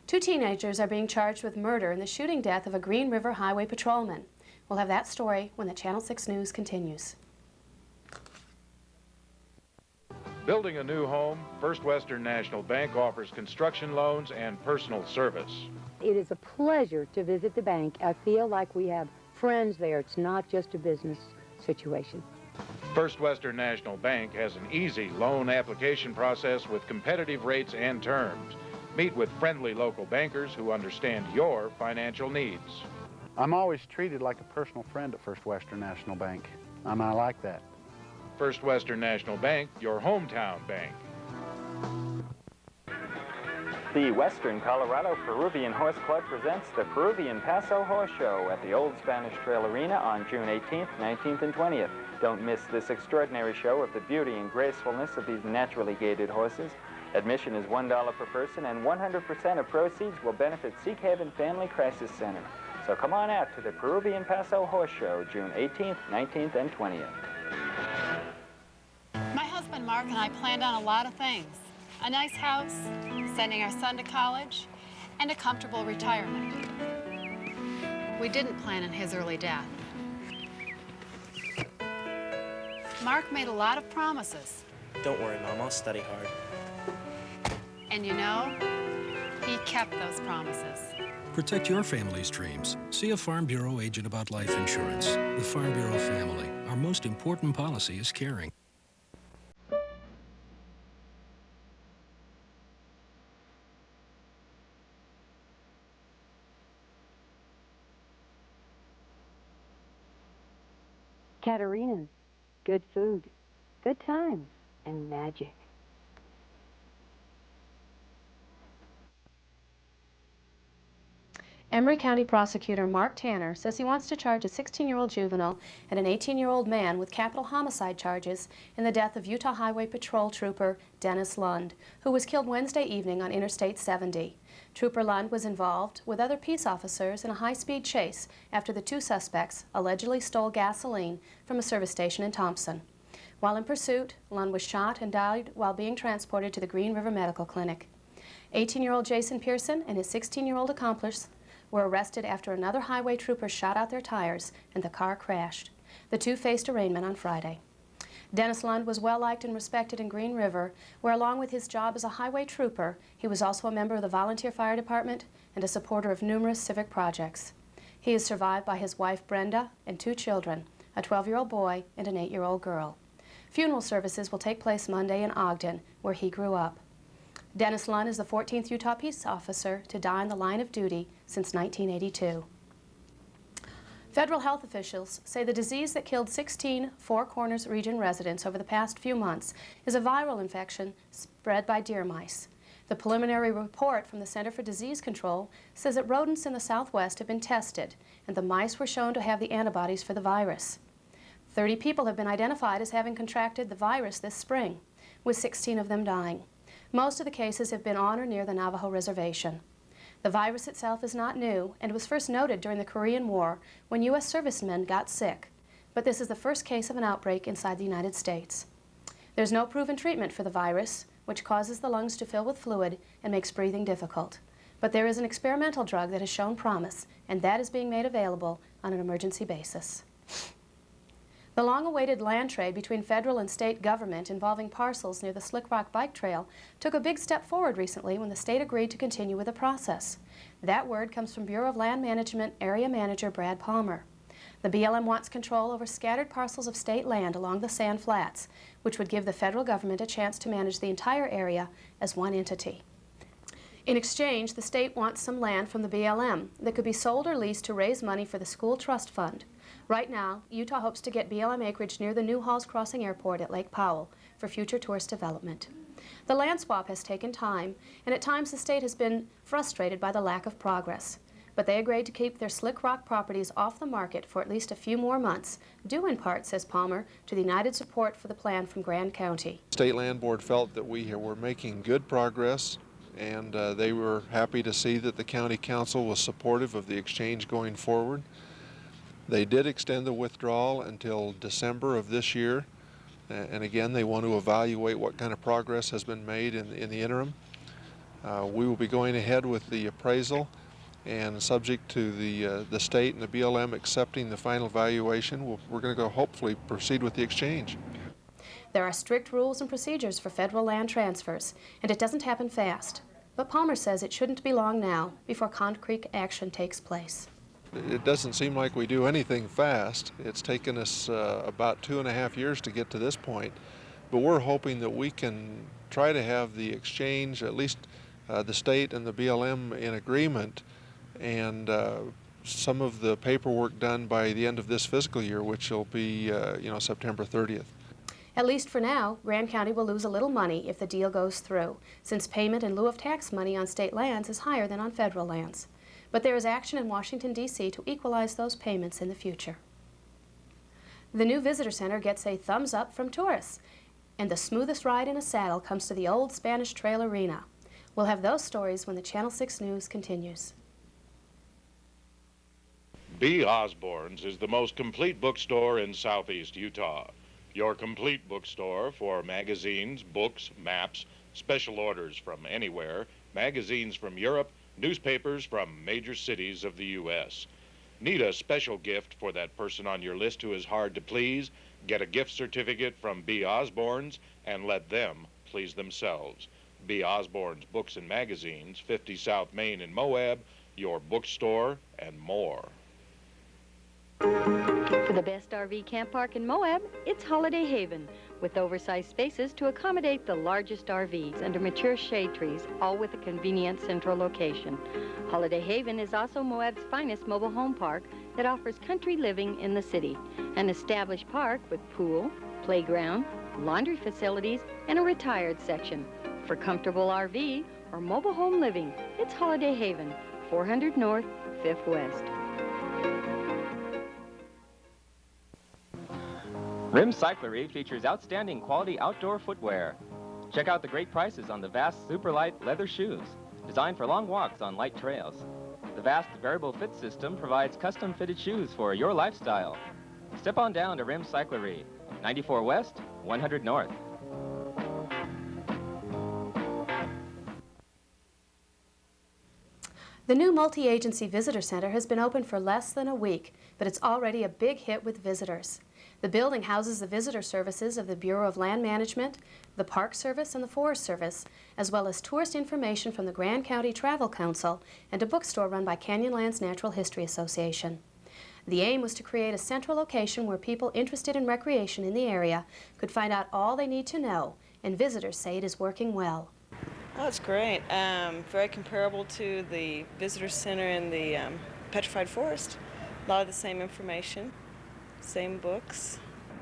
M: 2 teenagers are being charged with murder in the shooting death of a Green River Highway patrolman. We'll have that story when the Channel 6 News continues.
B: Building a new home, First Western National Bank offers construction loans and personal service.
O: It is a pleasure to visit the bank. I feel like we have friends there. It's not just a business situation.
B: First Western National Bank has an easy loan application process with competitive rates and terms. Meet with friendly local bankers who understand your financial needs.
D: I'm always treated like a personal friend at First Western National Bank, and I like that.
B: First Western National Bank, your hometown bank.
F: The Western Colorado Peruvian Horse Club presents the Peruvian Paso Horse Show at the Old Spanish Trail Arena on June 18th, 19th, and 20th. Don't miss this extraordinary show of the beauty and gracefulness of these naturally gaited horses. Admission is $1 per person, and 100% of proceeds will benefit Seek Haven Family Crisis Center. So come on out to the Peruvian Paso Horse Show, June 18th, 19th, and 20th.
P: My husband Mark and I planned on a lot of things. A nice house, sending our son to college, and a comfortable retirement. We didn't plan on his early death. Mark made a lot of promises.
X: Don't worry, Mom, I'll study hard.
P: And you know, he kept those promises.
Y: Protect your family's dreams. See a Farm Bureau agent about life insurance. The Farm Bureau family. Our most important policy is caring.
O: Katerina's. Good food, good times, and magic.
M: Emory County Prosecutor Mark Tanner says he wants to charge a 16-year-old juvenile and an 18-year-old man with capital homicide charges in the death of Utah Highway Patrol Trooper Dennis Lund, who was killed Wednesday evening on Interstate 70. Trooper Lund was involved with other peace officers in a high-speed chase after the 2 suspects allegedly stole gasoline from a service station in Thompson. While in pursuit, Lund was shot and died while being transported to the Green River Medical Clinic. 18-year-old Jason Pearson and his 16-year-old accomplice were arrested after another highway trooper shot out their tires and the car crashed. The 2 faced arraignment on Friday. Dennis Lund was well-liked and respected in Green River, where along with his job as a highway trooper, he was also a member of the volunteer fire department and a supporter of numerous civic projects. He is survived by his wife Brenda and 2 children, a 12-year-old boy and an 8-year-old girl. Funeral services will take place Monday in Ogden, where he grew up. Dennis Lund is the 14th Utah peace officer to die in the line of duty since 1982. Federal health officials say the disease that killed 16 Four Corners region residents over the past few months is a viral infection spread by deer mice. The preliminary report from the Center for Disease Control says that rodents in the Southwest have been tested, and the mice were shown to have the antibodies for the virus. 30 people have been identified as having contracted the virus this spring, with 16 of them dying. Most of the cases have been on or near the Navajo Reservation. The virus itself is not new and was first noted during the Korean War when U.S. servicemen got sick. But this is the first case of an outbreak inside the United States. There's no proven treatment for the virus, which causes the lungs to fill with fluid and makes breathing difficult. But there is an experimental drug that has shown promise, and that is being made available on an emergency basis. The long-awaited land trade between federal and state government involving parcels near the Slick Rock Bike Trail took a big step forward recently when the state agreed to continue with the process. That word comes from Bureau of Land Management Area Manager Brad Palmer. The BLM wants control over scattered parcels of state land along the Sand Flats, which would give the federal government a chance to manage the entire area as one entity. In exchange, the state wants some land from the BLM that could be sold or leased to raise money for the school trust fund. Right now, Utah hopes to get BLM acreage near the new Halls Crossing Airport at Lake Powell for future tourist development. The land swap has taken time, and at times the state has been frustrated by the lack of progress. But they agreed to keep their Slick Rock properties off the market for at least a few more months, due in part, says Palmer, to the united support for the plan from Grand County.
Q: State Land Board felt that we were making good progress, and they were happy to see that the County Council was supportive of the exchange going forward. They did extend the withdrawal until December of this year, and again they want to evaluate what kind of progress has been made in the interim. We will be going ahead with the appraisal, and subject to the state and the BLM accepting the final valuation, we're going to go hopefully proceed with the exchange.
M: There are strict rules and procedures for federal land transfers, and it doesn't happen fast. But Palmer says it shouldn't be long now before concrete action takes place.
Q: It doesn't seem like we do anything fast. It's taken us about 2.5 years to get to this point, but we're hoping that we can try to have the exchange, at least the state and the BLM in agreement, and some of the paperwork done by the end of this fiscal year, which will be September 30th.
M: At least for now, Grand County will lose a little money if the deal goes through, since payment in lieu of tax money on state lands is higher than on federal lands. But there is action in Washington, D.C. to equalize those payments in the future. The new visitor center gets a thumbs up from tourists, and the smoothest ride in a saddle comes to the Old Spanish Trail Arena. We'll have those stories when the Channel 6 News continues.
B: B. Osborne's is the most complete bookstore in southeast Utah. Your complete bookstore for magazines, books, maps, special orders from anywhere, magazines from Europe, newspapers from major cities of the U.S. Need a special gift for that person on your list who is hard to please? Get a gift certificate from B. Osborne's and let them please themselves. B. Osborne's Books and Magazines, 50 South Main in Moab, your bookstore and more.
C: For the best RV camp park in Moab, it's Holiday Haven, with oversized spaces to accommodate the largest RVs under mature shade trees, all with a convenient central location. Holiday Haven is also Moab's finest mobile home park that offers country living in the city, an established park with pool, playground, laundry facilities, and a retired section. For comfortable RV or mobile home living, it's Holiday Haven, 400 North, 5th West.
R: Rim Cyclery features outstanding quality outdoor footwear. Check out the great prices on the Vast Superlight leather shoes, designed for long walks on light trails. The Vast Variable Fit System provides custom-fitted shoes for your lifestyle. Step on down to Rim Cyclery, 94 West, 100 North.
M: The new multi-agency visitor center has been open for less than a week, but it's already a big hit with visitors. The building houses the visitor services of the Bureau of Land Management, the Park Service, and the Forest Service, as well as tourist information from the Grand County Travel Council and a bookstore run by Canyonlands Natural History Association. The aim was to create a central location where people interested in recreation in the area could find out all they need to know, and visitors say it is working well.
S: Oh, it's great. Very comparable to the visitor center in the Petrified Forest. A lot of the same information. Same books.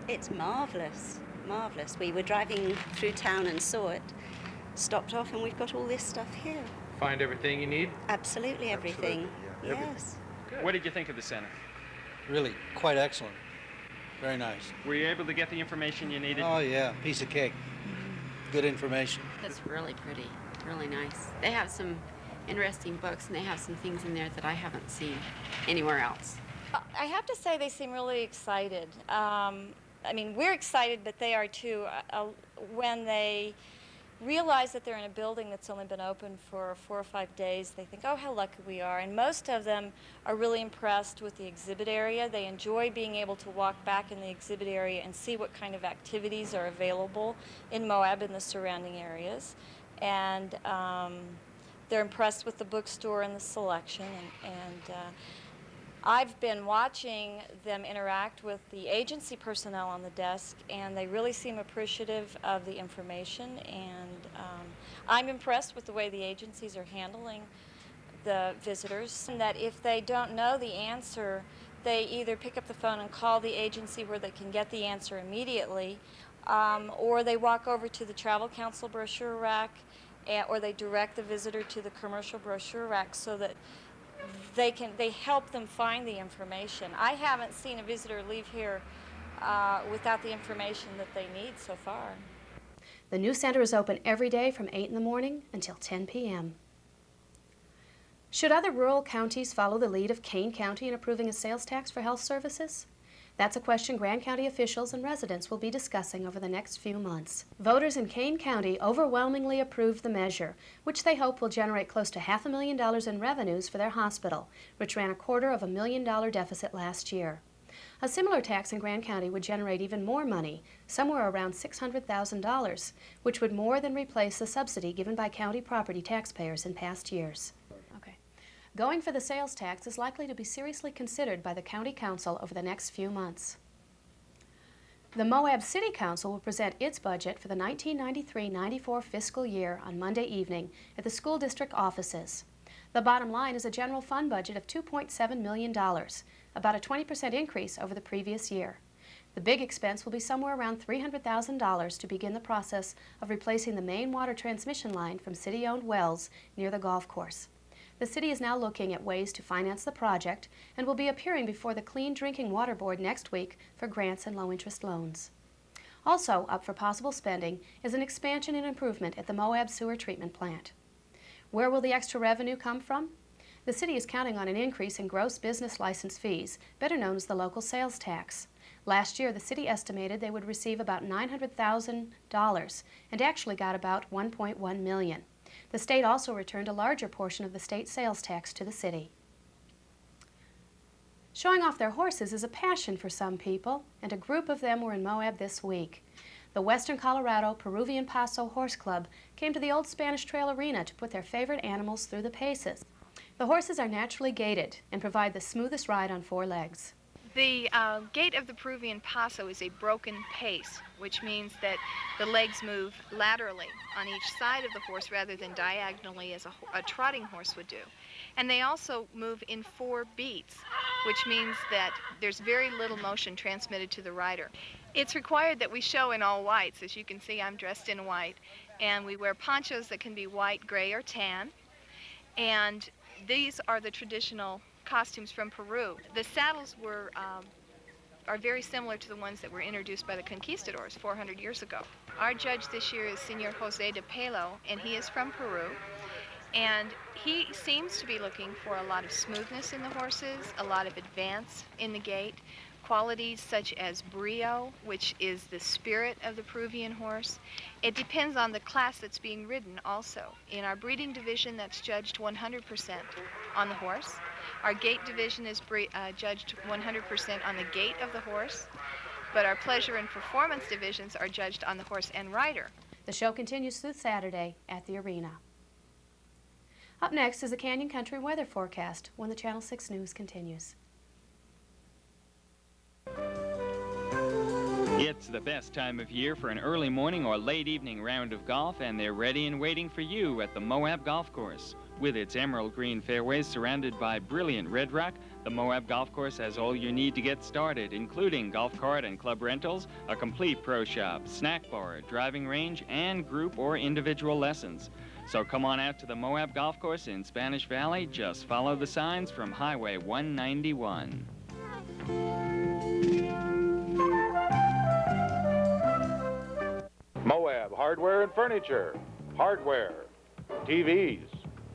T: It's marvelous, marvelous. We were driving through town and saw it,
E: stopped off and we've got all this stuff here.
T: Find everything you need?
E: Absolutely everything. Yes.
T: What did you think of the center?
U: Really, quite excellent. Very nice.
T: Were you able to get the information you needed?
U: Oh, yeah, piece of cake. Good information.
V: That's really pretty, really nice. They have some interesting books, and they have some things in there that I haven't seen anywhere else.
W: I have to say they seem really excited. I mean, we're excited, but they are too. When they realize that they're in a building that's only been open for 4 or 5 days, they think, oh, how lucky we are. And most of them are really impressed with the exhibit area. They enjoy being able to walk back in the exhibit area and see what kind of activities are available in Moab and the surrounding areas. And they're impressed with the bookstore and the selection. And I've been watching them interact with the agency personnel on the desk, and they really seem appreciative of the information. And I'm impressed with the way the agencies are handling the visitors, and that if they don't know the answer, they either pick up the phone and call the agency where they can get the answer immediately, or they walk over to the Travel Council brochure rack, or they direct the visitor to the commercial brochure rack so that they help them find the information. I haven't seen a visitor leave here without the information that they need so far.
M: The new center is open every day from 8 in the morning until 10 p.m. Should other rural counties follow the lead of Kane County in approving a sales tax for health services? That's a question Grand County officials and residents will be discussing over the next few months. Voters in Kane County overwhelmingly approved the measure, which they hope will generate close to $500,000 in revenues for their hospital, which ran a $250,000 deficit last year. A similar tax in Grand County would generate even more money, somewhere around $600,000, which would more than replace the subsidy given by county property taxpayers in past years. Going for the sales tax is likely to be seriously considered by the County Council over the next few months. The Moab City Council will present its budget for the 1993-94 fiscal year on Monday evening at the school district offices. The bottom line is a general fund budget of $2.7 million, about a 20% increase over the previous year. The big expense will be somewhere around $300,000 to begin the process of replacing the main water transmission line from city-owned wells near the golf course. The city is now looking at ways to finance the project and will be appearing before the Clean Drinking Water Board next week for grants and low-interest loans. Also up for possible spending is an expansion and improvement at the Moab Sewer Treatment Plant. Where will the extra revenue come from? The city is counting on an increase in gross business license fees, better known as the local sales tax. Last year, the city estimated they would receive about $900,000 and actually got about $1.1 million. The state also returned a larger portion of the state sales tax to the city. Showing off their horses is a passion for some people, and a group of them were in Moab this week. The Western Colorado Peruvian Paso Horse Club came to the Old Spanish Trail Arena to put their favorite animals through the paces. The horses are naturally gaited and provide the smoothest ride on 4 legs.
Z: The gait of the Peruvian Paso is a broken pace, which means that the legs move laterally on each side of the horse rather than diagonally as a trotting horse would do. And they also move in 4 beats, which means that there's very little motion transmitted to the rider. It's required that we show in all whites. As you can see, I'm dressed in white, and we wear ponchos that can be white, gray, or tan. And these are the traditional costumes from Peru. The saddles are very similar to the ones that were introduced by the conquistadors 400 years ago. Our judge this year is Senor Jose de Pelo, and he is from Peru. And he seems to be looking for a lot of smoothness in the horses, a lot of advance in the gait, qualities such as brio, which is the spirit of the Peruvian horse. It depends on the class that's being ridden also. In our breeding division, that's judged 100% on the horse. Our gait division is judged 100% on the gait of the horse, but our pleasure and performance divisions are judged on the horse and rider.
M: The show continues through Saturday at the arena. Up next is the Canyon Country weather forecast when the Channel 6 News continues.
G: It's the best time of year for an early morning or late evening round of golf, and they're ready and waiting for you at the Moab Golf Course. With its emerald green fairways surrounded by brilliant red rock, the Moab Golf Course has all you need to get started, including golf cart and club rentals, a complete pro shop, snack bar, driving range, and group or individual lessons. So come on out to the Moab Golf Course in Spanish Valley. Just follow the signs from Highway 191.
B: Moab Hardware and Furniture. Hardware, TVs,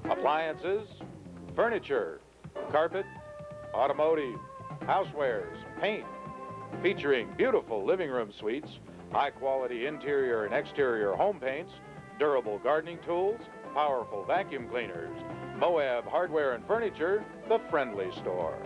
B: appliances, furniture, carpet, automotive, housewares, paint, featuring beautiful living room suites, high-quality interior and exterior home paints, durable gardening tools, powerful vacuum cleaners. Moab Hardware and Furniture, the friendly store.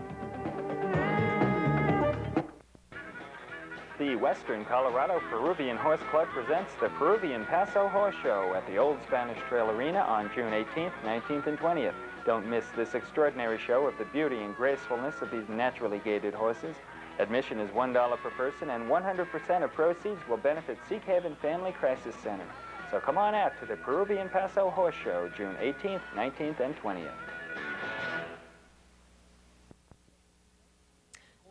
F: The Western Colorado Peruvian Horse Club presents the Peruvian Paso Horse Show at the Old Spanish Trail Arena on June 18th, 19th, and 20th. Don't miss this extraordinary show of the beauty and gracefulness of these naturally gaited horses. Admission is $1 per person, and 100% of proceeds will benefit Seek Haven Family Crisis Center. So come on out to the Peruvian Paso Horse Show, June 18th, 19th, and 20th.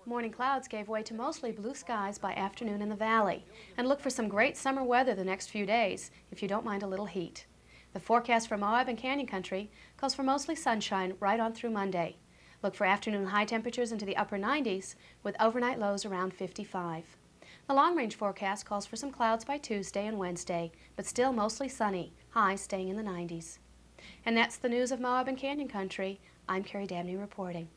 M: Morning clouds gave way to mostly blue skies by afternoon in the valley. And look for some great summer weather the next few days, if you don't mind a little heat. The forecast for Moab and Canyon Country calls for mostly sunshine right on through Monday. Look for afternoon high temperatures into the upper 90s with overnight lows around 55. The long-range forecast calls for some clouds by Tuesday and Wednesday, but still mostly sunny, highs staying in the 90s. And that's the news of Moab and Canyon Country. I'm Carrie Dabney reporting.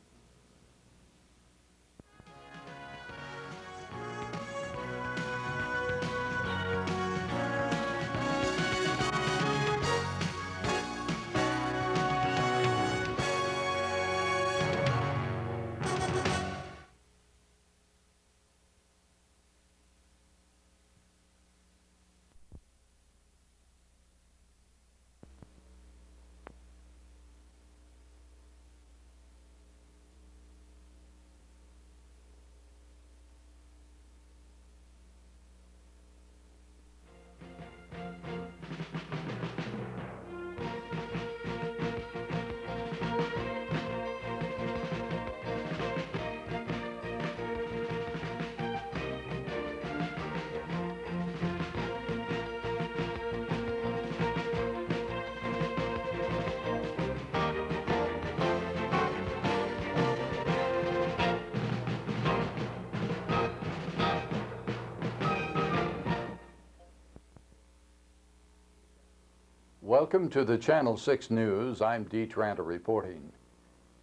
A: Welcome to the Channel 6 News. I'm Dee Tranta reporting.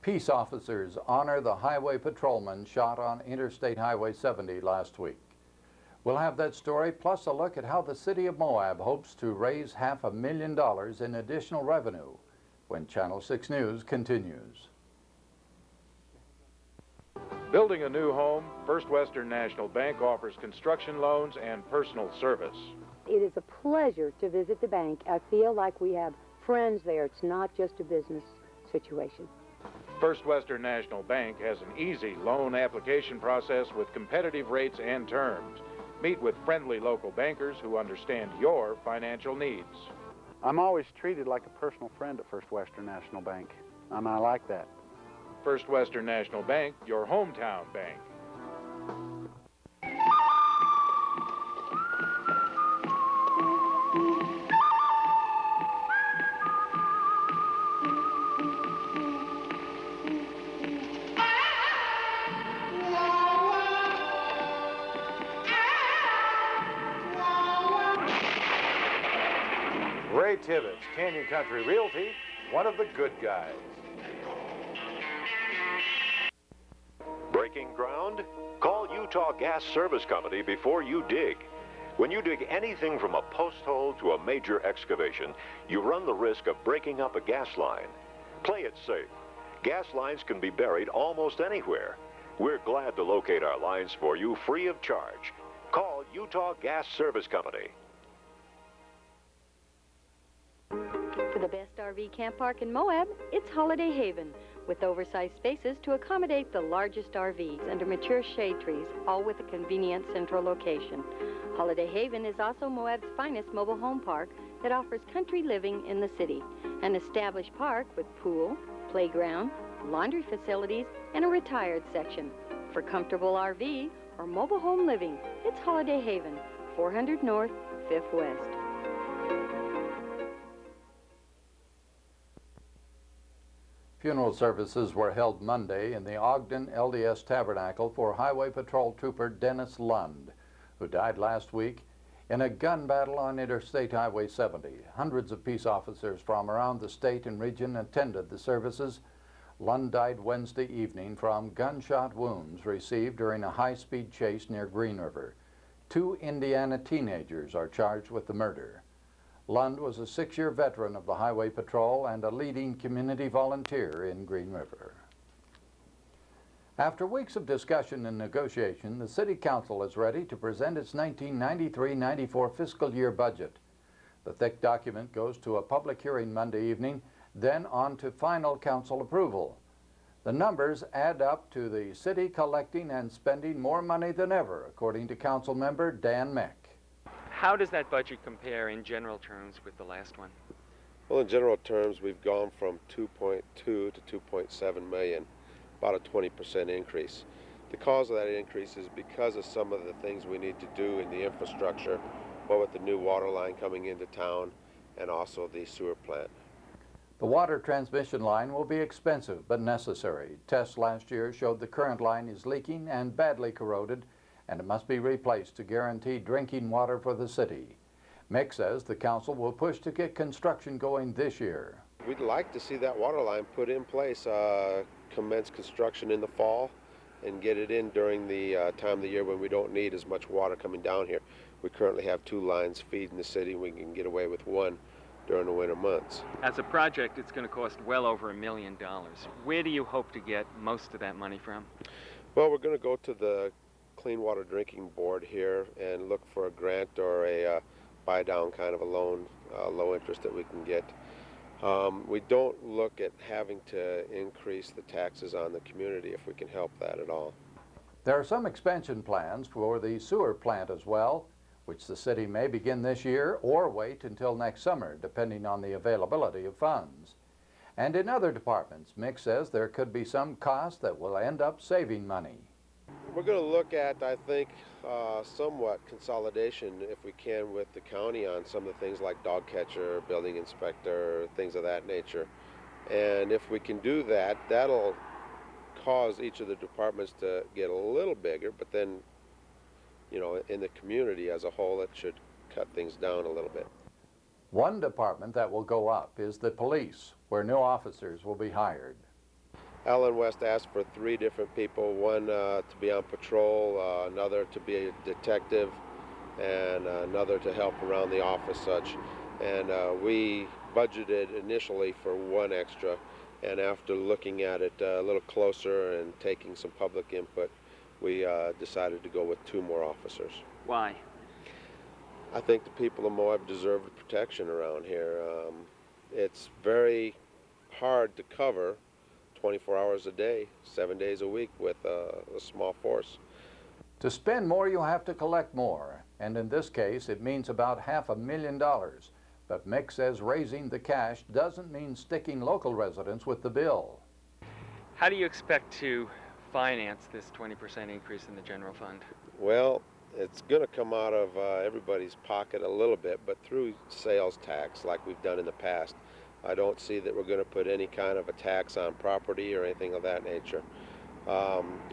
A: Peace officers honor the highway patrolman shot on Interstate Highway 70 last week. We'll have that story, plus a look at how the city of Moab hopes to raise $500,000 in additional revenue when Channel 6 News continues.
B: Building a new home, First Western National Bank offers construction loans and personal service.
O: It is a pleasure to visit the bank. I feel like we have friends there. It's not just a business situation.
B: First Western National Bank has an easy loan application process with competitive rates and terms. Meet with friendly local bankers who understand your financial needs.
D: I'm always treated like a personal friend at First Western National Bank, and I like that.
B: First Western National Bank, your hometown bank. Ray Tibbetts, Canyon Country Realty, one of the good guys.
L: Breaking ground? Call Utah Gas Service Company before you dig. When you dig anything from a post hole to a major excavation, you run the risk of breaking up a gas line. Play it safe. Gas lines can be buried almost anywhere. We're glad to locate our lines for you free of charge. Call Utah Gas Service Company.
C: For the best RV camp park in Moab, it's Holiday Haven. with oversized spaces to accommodate the largest RVs under mature shade trees, all with a convenient central location. Holiday Haven is also Moab's finest mobile home park that offers country living in the city, an established park with pool, playground, laundry facilities, and a retired section. For comfortable RV or mobile home living, it's Holiday Haven, 400 North, 5th West.
A: Funeral services were held Monday in the Ogden LDS Tabernacle for Highway Patrol Trooper Dennis Lund, who died last week in a gun battle on Interstate Highway 70. Hundreds of peace officers from around the state and region attended the services. Lund died Wednesday evening from gunshot wounds received during a high-speed chase near Green River. 2 Indiana teenagers are charged with the murder. Lund was a 6-year veteran of the Highway Patrol and a leading community volunteer in Green River. After weeks of discussion and negotiation, the City Council is ready to present its 1993-94 fiscal year budget. The thick document goes to a public hearing Monday evening, then on to final council approval. The numbers add up to the city collecting and spending more money than ever, according to Council member Dan Meck.
H: How does that budget compare in general terms with the last one?
I: Well, in general terms, we've gone from 2.2 to 2.7 million, about a 20% increase. The cause of that increase is because of some of the things we need to do in the infrastructure, well, with the new water line coming into town and also the sewer plant.
A: The water transmission line will be expensive but necessary. Tests last year showed the current line is leaking and badly corroded, and it must be replaced to guarantee drinking water for the city. Mick says the council will push to get construction going this year.
I: We'd like to see that water line put in place, commence construction in the fall, and get it in during the time of the year when we don't need as much water coming down here. We currently have 2 lines feeding the city. We can get away with 1 during the winter months.
H: As a project, it's going to cost well over $1 million. Where do you hope to get most of that money from?
I: Well, we're going to go to the Clean Water Drinking Board here and look for a grant or a buy-down kind of a loan, low interest that we can get. We don't look at having to increase the taxes on the community if we can help that at all.
A: There are some expansion plans for the sewer plant as well, which the city may begin this year or wait until next summer, depending on the availability of funds. And in other departments, Mick says there could be some costs that will end up saving money.
I: We're going to look at, I think, somewhat consolidation, if we can, with the county on some of the things like dog catcher, building inspector, things of that nature. And if we can do that, that'll cause each of the departments to get a little bigger, but then, you know, in the community as a whole, it should cut things down a little bit.
A: One department that will go up is the police, where new officers will be hired.
I: Alan West asked for 3 different people, one to be on patrol, another to be a detective, and another to help around the office such. And we budgeted initially for 1 extra, and after looking at it a little closer and taking some public input, we decided to go with 2 more officers.
H: Why?
I: I think the people of Moab deserve the protection around here. It's very hard to cover 24 hours a day, 7 days a week with a small force.
A: To spend more, you have to collect more, and in this case, it means about $500,000. But Mick says raising the cash doesn't mean sticking local residents with the bill.
H: How do you expect to finance this 20% increase in the general fund?
I: Well, it's going to come out of everybody's pocket a little bit, but through sales tax like we've done in the past. I don't see that we're going to put any kind of a tax on property or anything of that nature.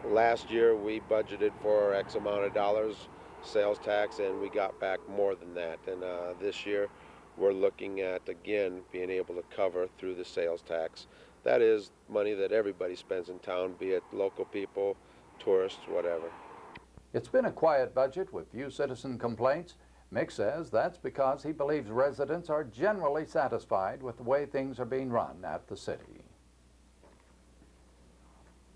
I: Last year we budgeted for X amount of dollars sales tax, and we got back more than that. And this year we're looking at, again, being able to cover through the sales tax. That is money that everybody spends in town, be it local people, tourists, whatever.
A: It's been a quiet budget with few citizen complaints. Mick says that's because he believes residents are generally satisfied with the way things are being run at the city.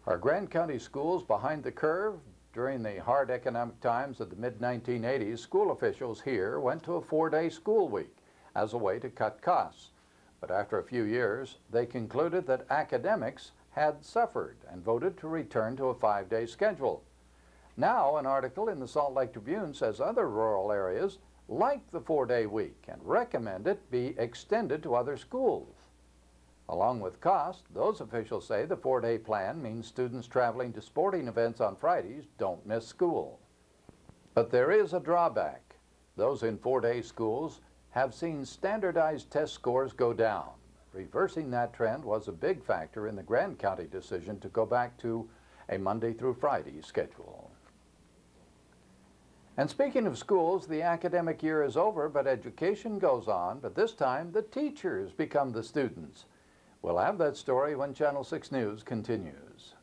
A: Are Grand County schools behind the curve? During the hard economic times of the mid-1980s, school officials here went to a 4-day school week as a way to cut costs. But after a few years, they concluded that academics had suffered and voted to return to a 5-day schedule. Now, an article in the Salt Lake Tribune says other rural areas like the 4-day week and recommend it be extended to other schools. Along with cost, those officials say the 4-day plan means students traveling to sporting events on Fridays don't miss school. But there is a drawback. Those in 4-day schools have seen standardized test scores go down. Reversing that trend was a big factor in the Grand County decision to go back to a Monday through Friday schedule. And speaking of schools, the academic year is over, but education goes on, but this time the teachers become the students. We'll have that story when Channel 6 News continues.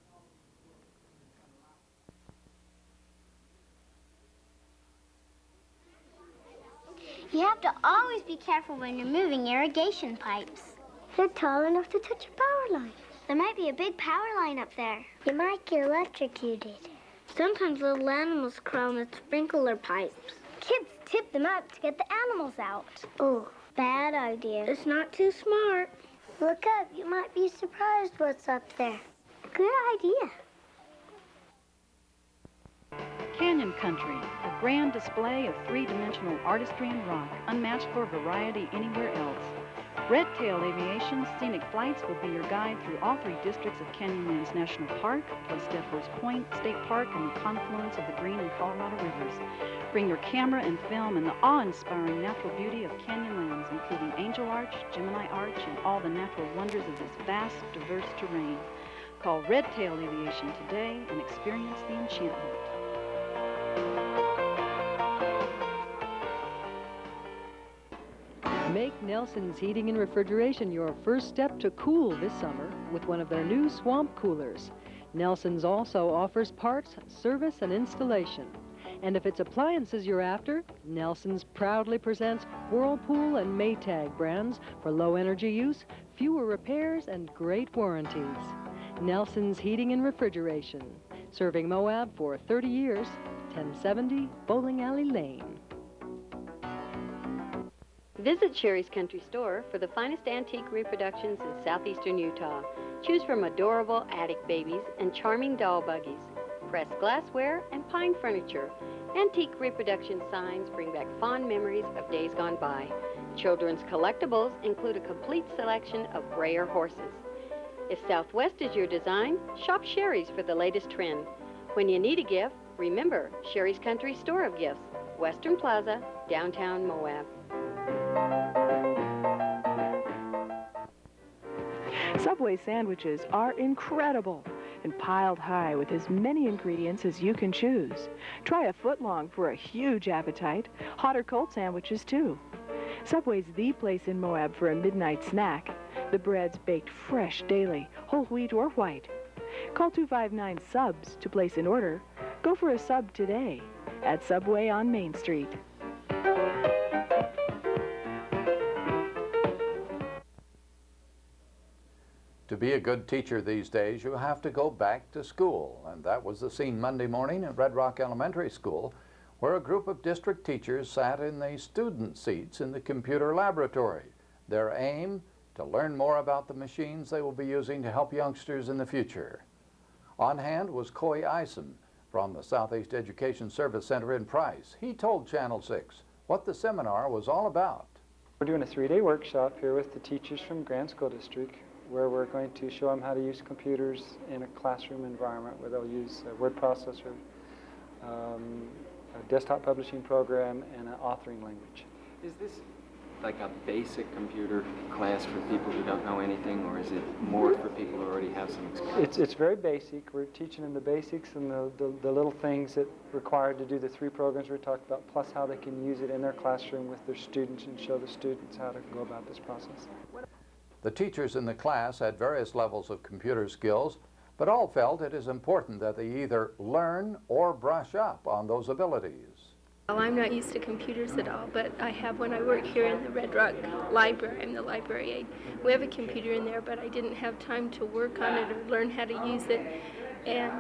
J: You have to always be careful when you're moving irrigation pipes. They're tall enough to touch a power line. There might be a big power line up there. You might get electrocuted. Sometimes little animals crawl in the sprinkler pipes. Kids tip them up to get the animals out. Oh, bad idea. It's not too smart. Look up. You might be surprised what's up there. Good idea.
K: Canyon Country, a grand display of three-dimensional artistry and rock, unmatched for variety anywhere else. Red Tail Aviation's scenic flights will be your guide through all 3 districts of Canyonlands National Park, plus Dead Horse Point State Park and the confluence of the Green and Colorado Rivers. Bring your camera and film and the awe-inspiring natural beauty of Canyonlands, including Angel Arch, Gemini Arch, and all the natural wonders of this vast, diverse terrain. Call Red Tail Aviation today and experience the enchantment.
N: Make Nelson's Heating and Refrigeration your first step to cool this summer with one of their new swamp coolers. Nelson's also offers parts, service, and installation. And if it's appliances you're after, Nelson's proudly presents Whirlpool and Maytag brands for low energy use, fewer repairs, and great warranties. Nelson's Heating and Refrigeration, serving Moab for 30 years, 1070 Bowling Alley Lane.
C: Visit Sherry's Country Store for the finest antique reproductions in southeastern Utah. Choose from adorable attic babies and charming doll buggies, pressed glassware, and pine furniture. Antique reproduction signs bring back fond memories of days gone by. Children's collectibles include a complete selection of brayer horses. If Southwest is your design, shop Sherry's for the latest trend. When you need a gift, remember Sherry's Country Store of Gifts, Western Plaza, downtown Moab.
P: Subway sandwiches are incredible and piled high with as many ingredients as you can choose. Try a foot-long for a huge appetite. Hot or cold sandwiches, too. Subway's the place in Moab for a midnight snack. The bread's baked fresh daily, whole wheat or white. Call 259-SUBS to place an order. Go for a sub today at Subway on Main Street.
A: To be a good teacher these days, you have to go back to school, and that was the scene Monday morning at Red Rock Elementary School, where a group of district teachers sat in the student seats in the computer laboratory. Their aim, to learn more about the machines they will be using to help youngsters in the future. On hand was Coy Isom from the Southeast Education Service Center in Price. He told Channel 6 what the seminar was all about.
F: We're doing a 3-day workshop here with the teachers from Grand School District, where we're going to show them how to use computers in a classroom environment, where they'll use a word processor, a desktop publishing program, and an authoring language.
H: Is this like a basic computer class for people who don't know anything, or is it more for people who already have some experience?
F: It's very basic. We're teaching them the basics and the little things that required to do the 3 programs we talked about, plus how they can use it in their classroom with their students and show the students how to go about this process.
A: The teachers in the class had various levels of computer skills, but all felt it is important that they either learn or brush up on those abilities.
X: Well, I'm not used to computers at all, but I have when I work here in the Red Rock Library. I'm the library aide. We have a computer in there, but I didn't have time to work on it or learn how to use it. And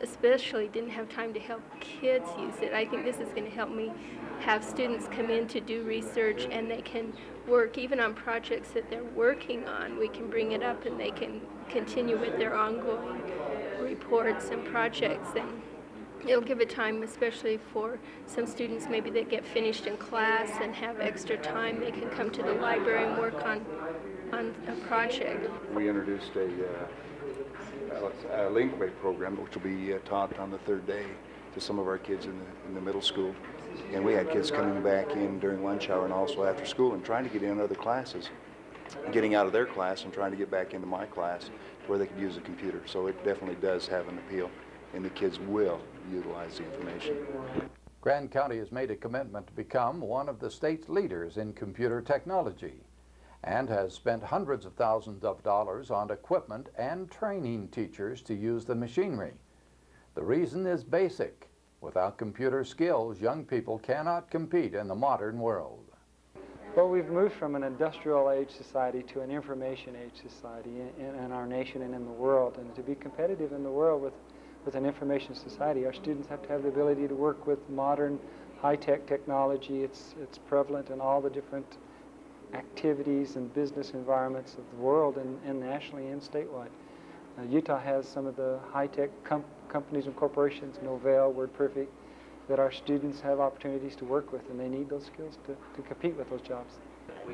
X: especially didn't have time to help kids use it. I think this is going to help me have students come in to do research, and they can work even on projects that they're working on. We can bring it up and they can continue with their ongoing reports and projects. And it'll give a time, especially for some students maybe that get finished in class and have extra time, they can come to the library and work on a project.
E: We introduced a Linkway program, which will be taught on the third day to some of our kids in the middle school. And we had kids coming back in during lunch hour and also after school and trying to get in other classes, getting out of their class and trying to get back into my class where they could use a computer. So it definitely does have an appeal, and the kids will utilize the information.
A: Grand County has made a commitment to become one of the state's leaders in computer technology and has spent hundreds of thousands of dollars on equipment and training teachers to use the machinery. The reason is basic. Without computer skills, young people cannot compete in the modern world.
Q: Well, we've moved from an industrial age society to an information age society in our nation and in the world. And to be competitive in the world with an information society, our students have to have the ability to work with modern high-tech technology. It's prevalent in all the different activities and business environments of the world and nationally and statewide. Utah has some of the high-tech companies and corporations, Novell, WordPerfect, that our students have opportunities to work with, and they need those skills to compete with those jobs.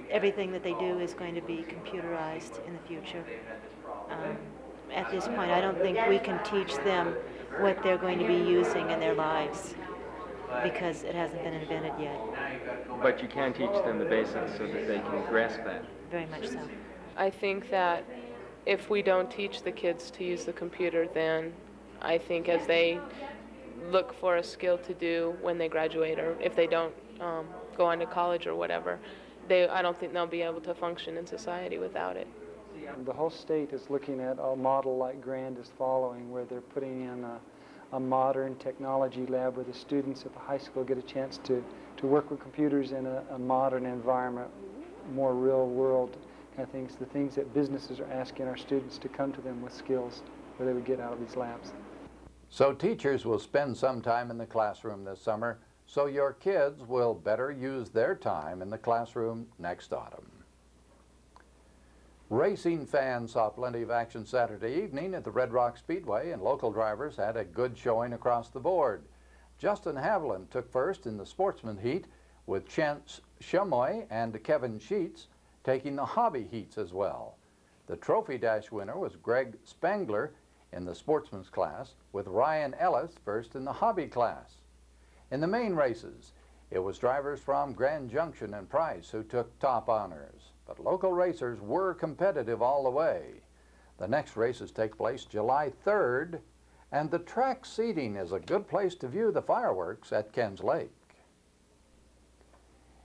R: Everything that they do is going to be computerized in the future. At this point, I don't think we can teach them what they're going to be using in their lives because it hasn't been invented yet.
H: But you can teach them the basics so that they can grasp that.
R: Very much so.
S: I think that if we don't teach the kids to use the computer, then I think as they look for a skill to do when they graduate, or if they don't go on to college or whatever, I don't think they'll be able to function in society without it.
Q: The whole state is looking at a model like Grand is following, where they're putting in a modern technology lab where the students at the high school get a chance to work with computers in a modern environment, more real world kind of things, the things that businesses are asking our students to come to them with skills where they would get out of these labs.
A: So teachers will spend some time in the classroom this summer, so your kids will better use their time in the classroom next autumn. Racing fans saw plenty of action Saturday evening at the Red Rock Speedway, and local drivers had a good showing across the board. Justin Haviland took first in the sportsman heat, with Chance Chamoy and Kevin Sheets taking the hobby heats as well. The Trophy Dash winner was Greg Spangler in the sportsman's class, with Ryan Ellis first in the hobby class. In the main races, it was drivers from Grand Junction and Price who took top honors, but local racers were competitive all the way. The next races take place July 3rd, and the track seating is a good place to view the fireworks at Ken's Lake.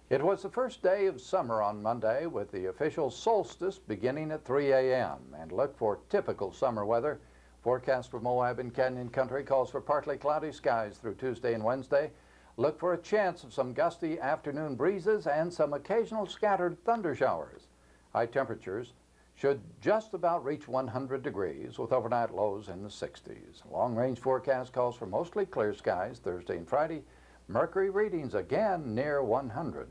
A: It was the first day of summer on Monday, with the official solstice beginning at 3 a.m. And look for typical summer weather. Forecast for Moab and Canyon Country calls for partly cloudy skies through Tuesday and Wednesday. Look for a chance of some gusty afternoon breezes and some occasional scattered thunder showers. High temperatures should just about reach 100 degrees with overnight lows in the 60s. Long-range forecast calls for mostly clear skies Thursday and Friday. Mercury readings again near 100.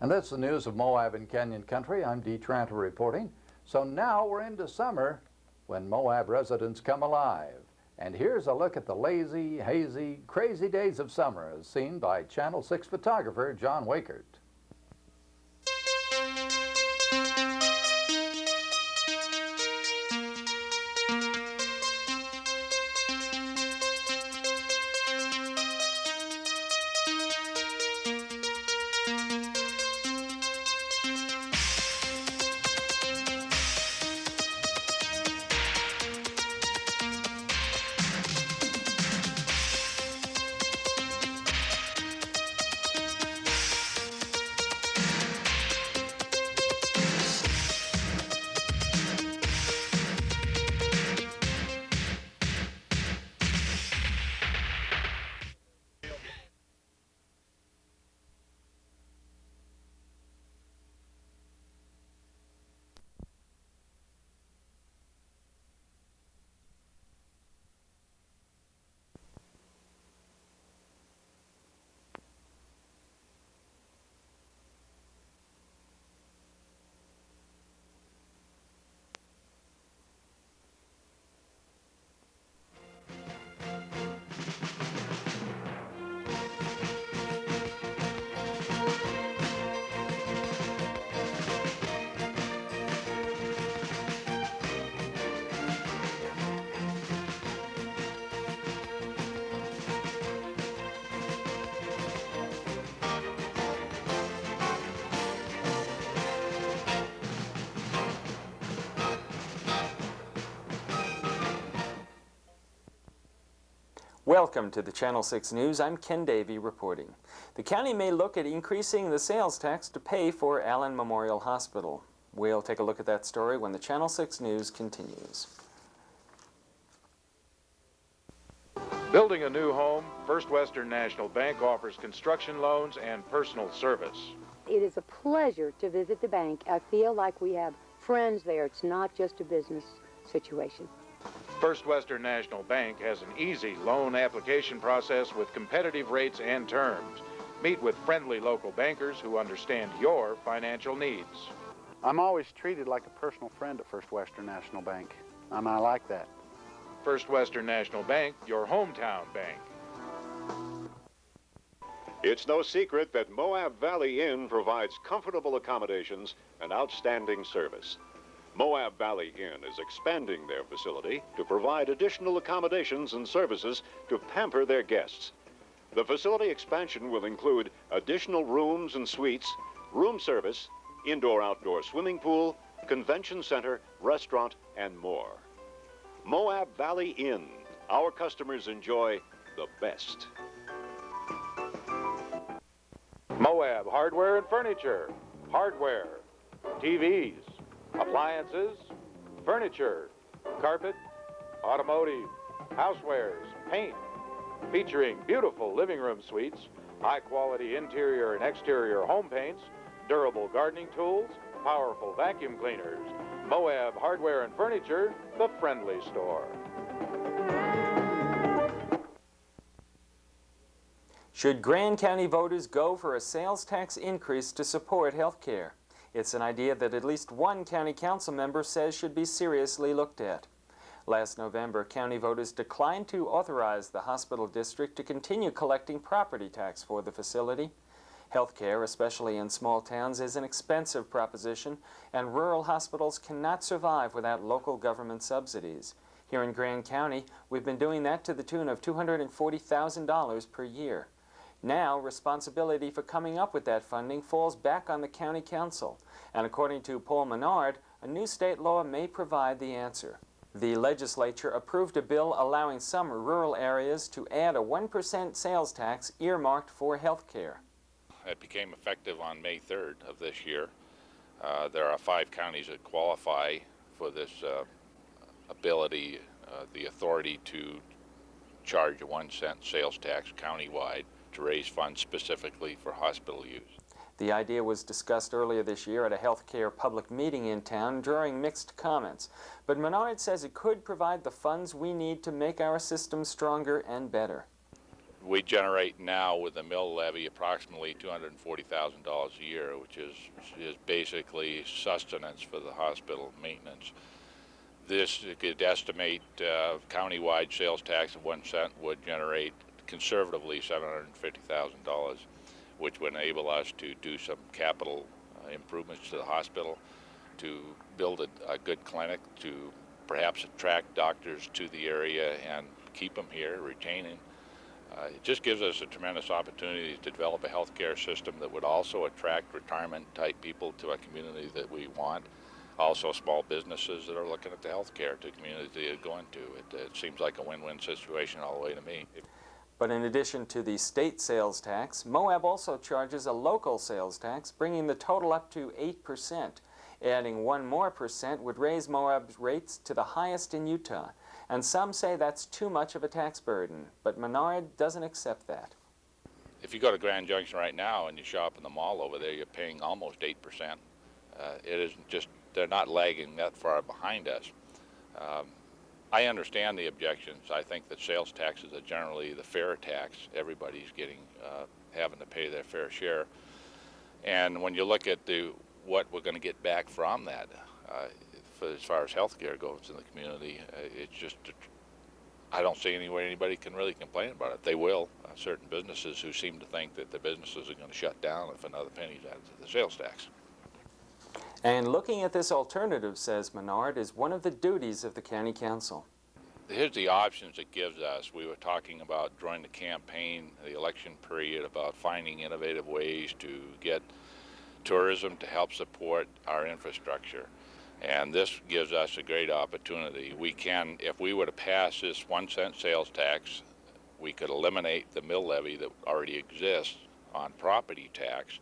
A: And that's the news of Moab and Canyon Country. I'm Dee Tranter reporting. So now we're into summer, when Moab residents come alive. And here's a look at the lazy, hazy, crazy days of summer as seen by Channel 6 photographer John Wakert.
F: Welcome to the Channel 6 News. I'm Ken Davey reporting. The county may look at increasing the sales tax to pay for Allen Memorial Hospital. We'll take a look at that story when the Channel 6 News continues.
B: Building a new home, First Western National Bank offers construction loans and personal service.
O: It is a pleasure to visit the bank. I feel like we have friends there. It's not just a business situation.
B: First Western National Bank has an easy loan application process with competitive rates and terms. Meet with friendly local bankers who understand your financial needs.
D: I'm always treated like a personal friend at First Western National Bank, and I like that.
B: First Western National Bank, your hometown bank.
L: It's no secret that Moab Valley Inn provides comfortable accommodations and outstanding service. Moab Valley Inn is expanding their facility to provide additional accommodations and services to pamper their guests. The facility expansion will include additional rooms and suites, room service, indoor-outdoor swimming pool, convention center, restaurant, and more. Moab Valley Inn. Our customers enjoy the best.
B: Moab Hardware and Furniture. Hardware, TVs, appliances, furniture, carpet, automotive, housewares, paint, featuring beautiful living room suites, high-quality interior and exterior home paints, durable gardening tools, powerful vacuum cleaners. Moab Hardware and Furniture, the friendly store.
F: Should Grand County voters go for a sales tax increase to support health care? It's an idea that at least one county council member says should be seriously looked at. Last November, county voters declined to authorize the hospital district to continue collecting property tax for the facility. Healthcare, especially in small towns, is an expensive proposition, and rural hospitals cannot survive without local government subsidies. Here in Grand County, we've been doing that to the tune of $240,000 per year. Now, responsibility for coming up with that funding falls back on the county council, and according to Paul Menard, a new state law may provide the answer. The legislature approved a bill allowing some rural areas to add a 1% sales tax earmarked for health care.
T: It became effective on May 3rd of this year. There are 5 counties that qualify for this ability, the authority to charge a 1-cent sales tax countywide to raise funds specifically for hospital use.
F: The idea was discussed earlier this year at a healthcare public meeting in town, drawing mixed comments. But Menard says it could provide the funds we need to make our system stronger and better.
T: We generate now with the mill levy approximately $240,000 a year, which is basically sustenance for the hospital maintenance. This could estimate countywide sales tax of 1 cent would generate conservatively $750,000, which would enable us to do some capital improvements to the hospital, to build a good clinic, to perhaps attract doctors to the area and keep them here, retain them. It just gives us a tremendous opportunity to develop a healthcare system that would also attract retirement-type people to a community that we want. Also small businesses that are looking at the healthcare to community they're going to. It seems like a win-win situation all the way to me.
F: But in addition to the state sales tax, Moab also charges a local sales tax, bringing the total up to 8%. Adding 1 more percent would raise Moab's rates to the highest in Utah. And some say that's too much of a tax burden, but Menard doesn't accept that.
T: If you go to Grand Junction right now and you shop in the mall over there, you're paying almost 8%. It isn't just, they're not lagging that far behind us. I understand the objections. I think that sales taxes are generally the fair tax. Everybody's getting, having to pay their fair share. And when you look at what we're going to get back from that, as far as health care goes in the community, it's just, I don't see any way anybody can really complain about it. They will. Certain businesses who seem to think that the businesses are going to shut down if another penny's added to the sales tax.
F: And looking at this alternative, says Menard, is one of the duties of the county council.
T: Here's the options it gives us. We were talking about during the campaign, the election period, about finding innovative ways to get tourism to help support our infrastructure. And this gives us a great opportunity. We can, if we were to pass this 1 cent sales tax we could eliminate the mill levy that already exists on property tax,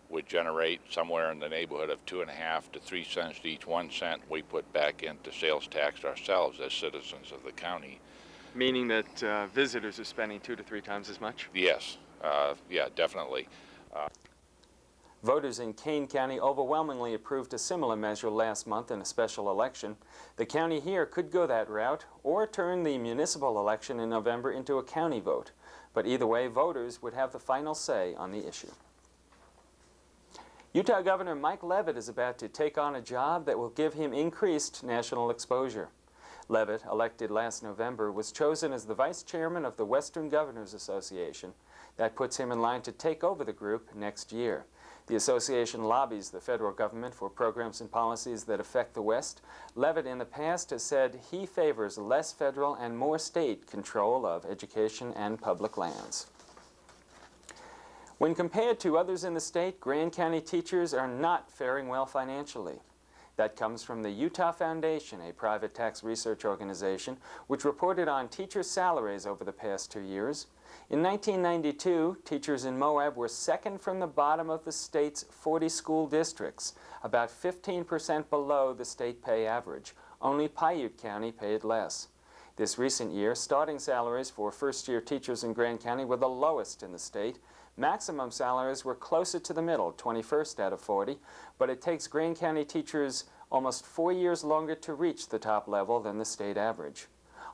T: would generate somewhere in the neighborhood of 2.5 to 3 cents to each 1 cent we put back into sales tax ourselves as citizens of the county.
F: Meaning that visitors are spending 2 to 3 times as much?
T: Yes, yeah, definitely.
F: Voters in Kane County overwhelmingly approved a similar measure last month in a special election. The county here could go that route or turn the municipal election in November into a county vote. But either way, voters would have the final say on the issue. Utah Governor Mike Leavitt is about to take on a job that will give him increased national exposure. Leavitt, elected last November, was chosen as the vice chairman of the Western Governors Association. That puts him in line to take over the group next year. The association lobbies the federal government for programs and policies that affect the West. Leavitt in the past has said he favors less federal and more state control of education and public lands. When compared to others in the state, Grand County teachers are not faring well financially. That comes from the Utah Foundation, a private tax research organization, which reported on teacher salaries over the past 2 years. In 1992, teachers in Moab were second from the bottom of the state's 40 school districts, about 15% below the state pay average. Only Piute County paid less. This recent year, starting salaries for first-year teachers in Grand County were the lowest in the state. Maximum salaries were closer to the middle, 21st out of 40, but it takes Grand County teachers almost 4 years longer to reach the top level than the state average.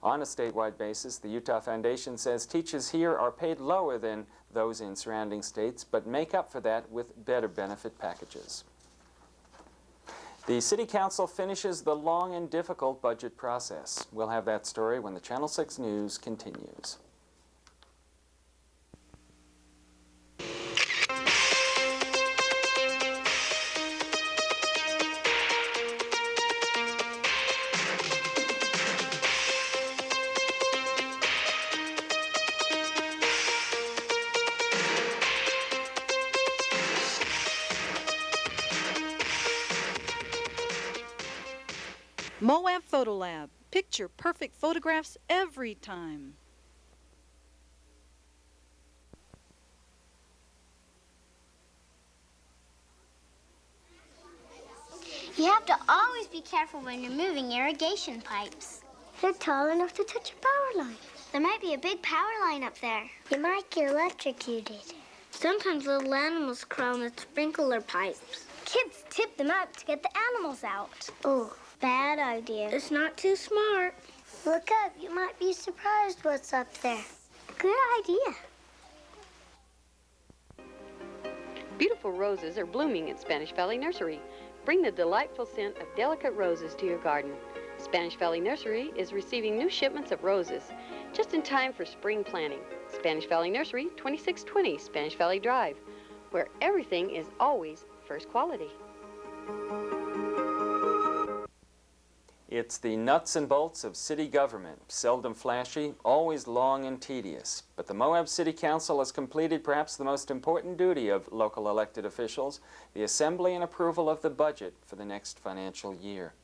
F: On a statewide basis, the Utah Foundation says teachers here are paid lower than those in surrounding states, but make up for that with better benefit packages. The City Council finishes the long and difficult budget process. We'll have that story when the Channel 6 News continues.
G: Moab Photo Lab. Picture perfect photographs every time.
J: You have to always be careful when you're moving irrigation pipes. They're tall enough to touch a power line. There might be a big power line up there. You might get electrocuted. Sometimes little animals crawl in the sprinkler pipes. Kids tip them up to get the animals out. Oh, bad idea. It's not too smart. Look up. You might be surprised what's up there. Good idea.
C: Beautiful roses are blooming at Spanish Valley Nursery. Bring the delightful scent of delicate roses to your garden. Spanish Valley Nursery is receiving new shipments of roses just in time for spring planting. Spanish Valley Nursery, 2620 Spanish Valley Drive, where everything is always first quality.
F: It's the nuts and bolts of city government, seldom flashy, always long and tedious. But the Moab City Council has completed perhaps the most important duty of local elected officials, the assembly and approval of the budget for the next financial year.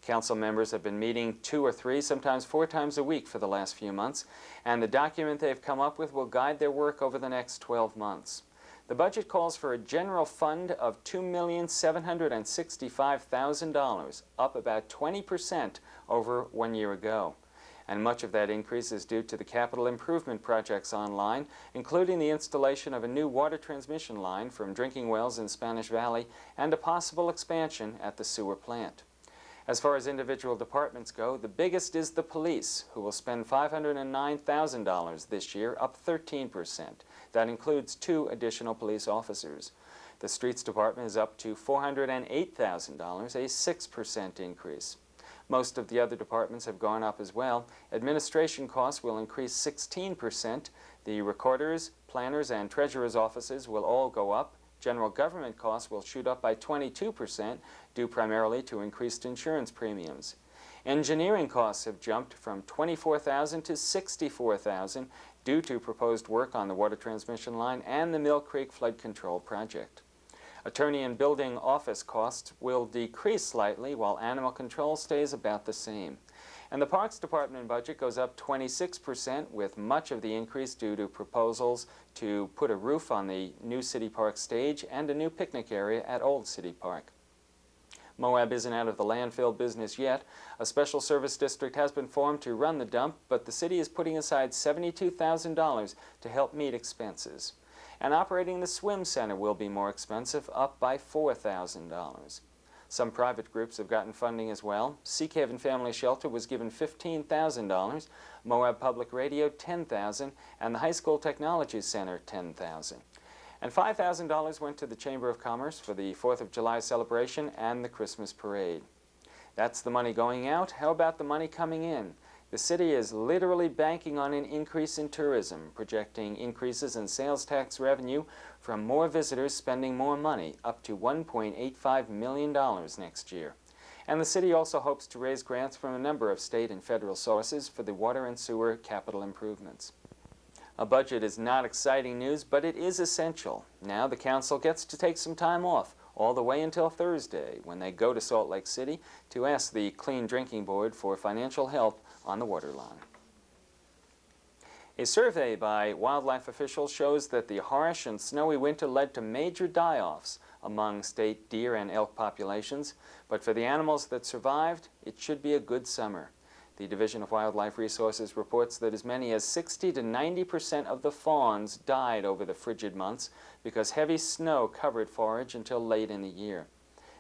F: Council members have been meeting 2 or 3, sometimes 4 times a week for the last few months, and the document they've come up with will guide their work over the next 12 months. The budget calls for a general fund of $2,765,000, up about 20% over 1 year ago. And much of that increase is due to the capital improvement projects online, including the installation of a new water transmission line from drinking wells in Spanish Valley and a possible expansion at the sewer plant. As far as individual departments go, the biggest is the police, who will spend $509,000 this year, up 13%. That includes 2 additional police officers. The Streets Department is up to $408,000, a 6% increase. Most of the other departments have gone up as well. Administration costs will increase 16%. The recorders, planners, and treasurer's offices will all go up. General government costs will shoot up by 22%, due primarily to increased insurance premiums. Engineering costs have jumped from $24,000 to $64,000 due to proposed work on the water transmission line and the Mill Creek flood control project. Attorney and building office costs will decrease slightly while animal control stays about the same. And the Parks Department budget goes up 26%, with much of the increase due to proposals to put a roof on the new City Park stage and a new picnic area at Old City Park. Moab isn't out of the landfill business yet. A special service district has been formed to run the dump, but the city is putting aside $72,000 to help meet expenses. And operating the swim center will be more expensive, up by $4,000. Some private groups have gotten funding as well. Seahaven Family Shelter was given $15,000, Moab Public Radio $10,000, and the High School Technology Center $10,000. And $5,000 went to the Chamber of Commerce for the 4th of July celebration and the Christmas parade. That's the money going out. How about the money coming in? The city is literally banking on an increase in tourism, projecting increases in sales tax revenue from more visitors spending more money, up to $1.85 million next year. And the city also hopes to raise grants from a number of state and federal sources for the water and sewer capital improvements. A budget is not exciting news, but it is essential. Now the council gets to take some time off, all the way until Thursday, when they go to Salt Lake City to ask the Clean Drinking Board for financial help on the water line. A survey by wildlife officials shows that the harsh and snowy winter led to major die-offs among state deer and elk populations, but for the animals that survived, it should be a good summer. The Division of Wildlife Resources reports that as many as 60 to 90% of the fawns died over the frigid months because heavy snow covered forage until late in the year.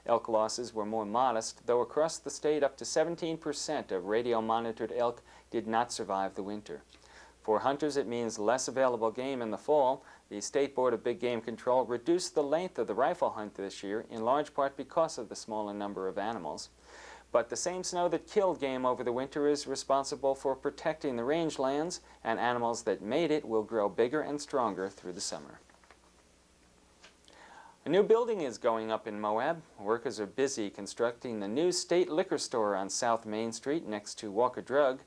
F: Elk losses were more modest, though across the state up to 17% of radio-monitored elk did not survive the winter. For hunters, it means less available game in the fall. The State Board of Big Game Control reduced the length of the rifle hunt this year, in large part because of the smaller number of animals. But the same snow that killed game over the winter is responsible for protecting the rangelands, and animals that made it will grow bigger and stronger through the summer. A new building is going up in Moab. Workers are busy constructing the new state liquor store on South Main Street next to Walker Drug.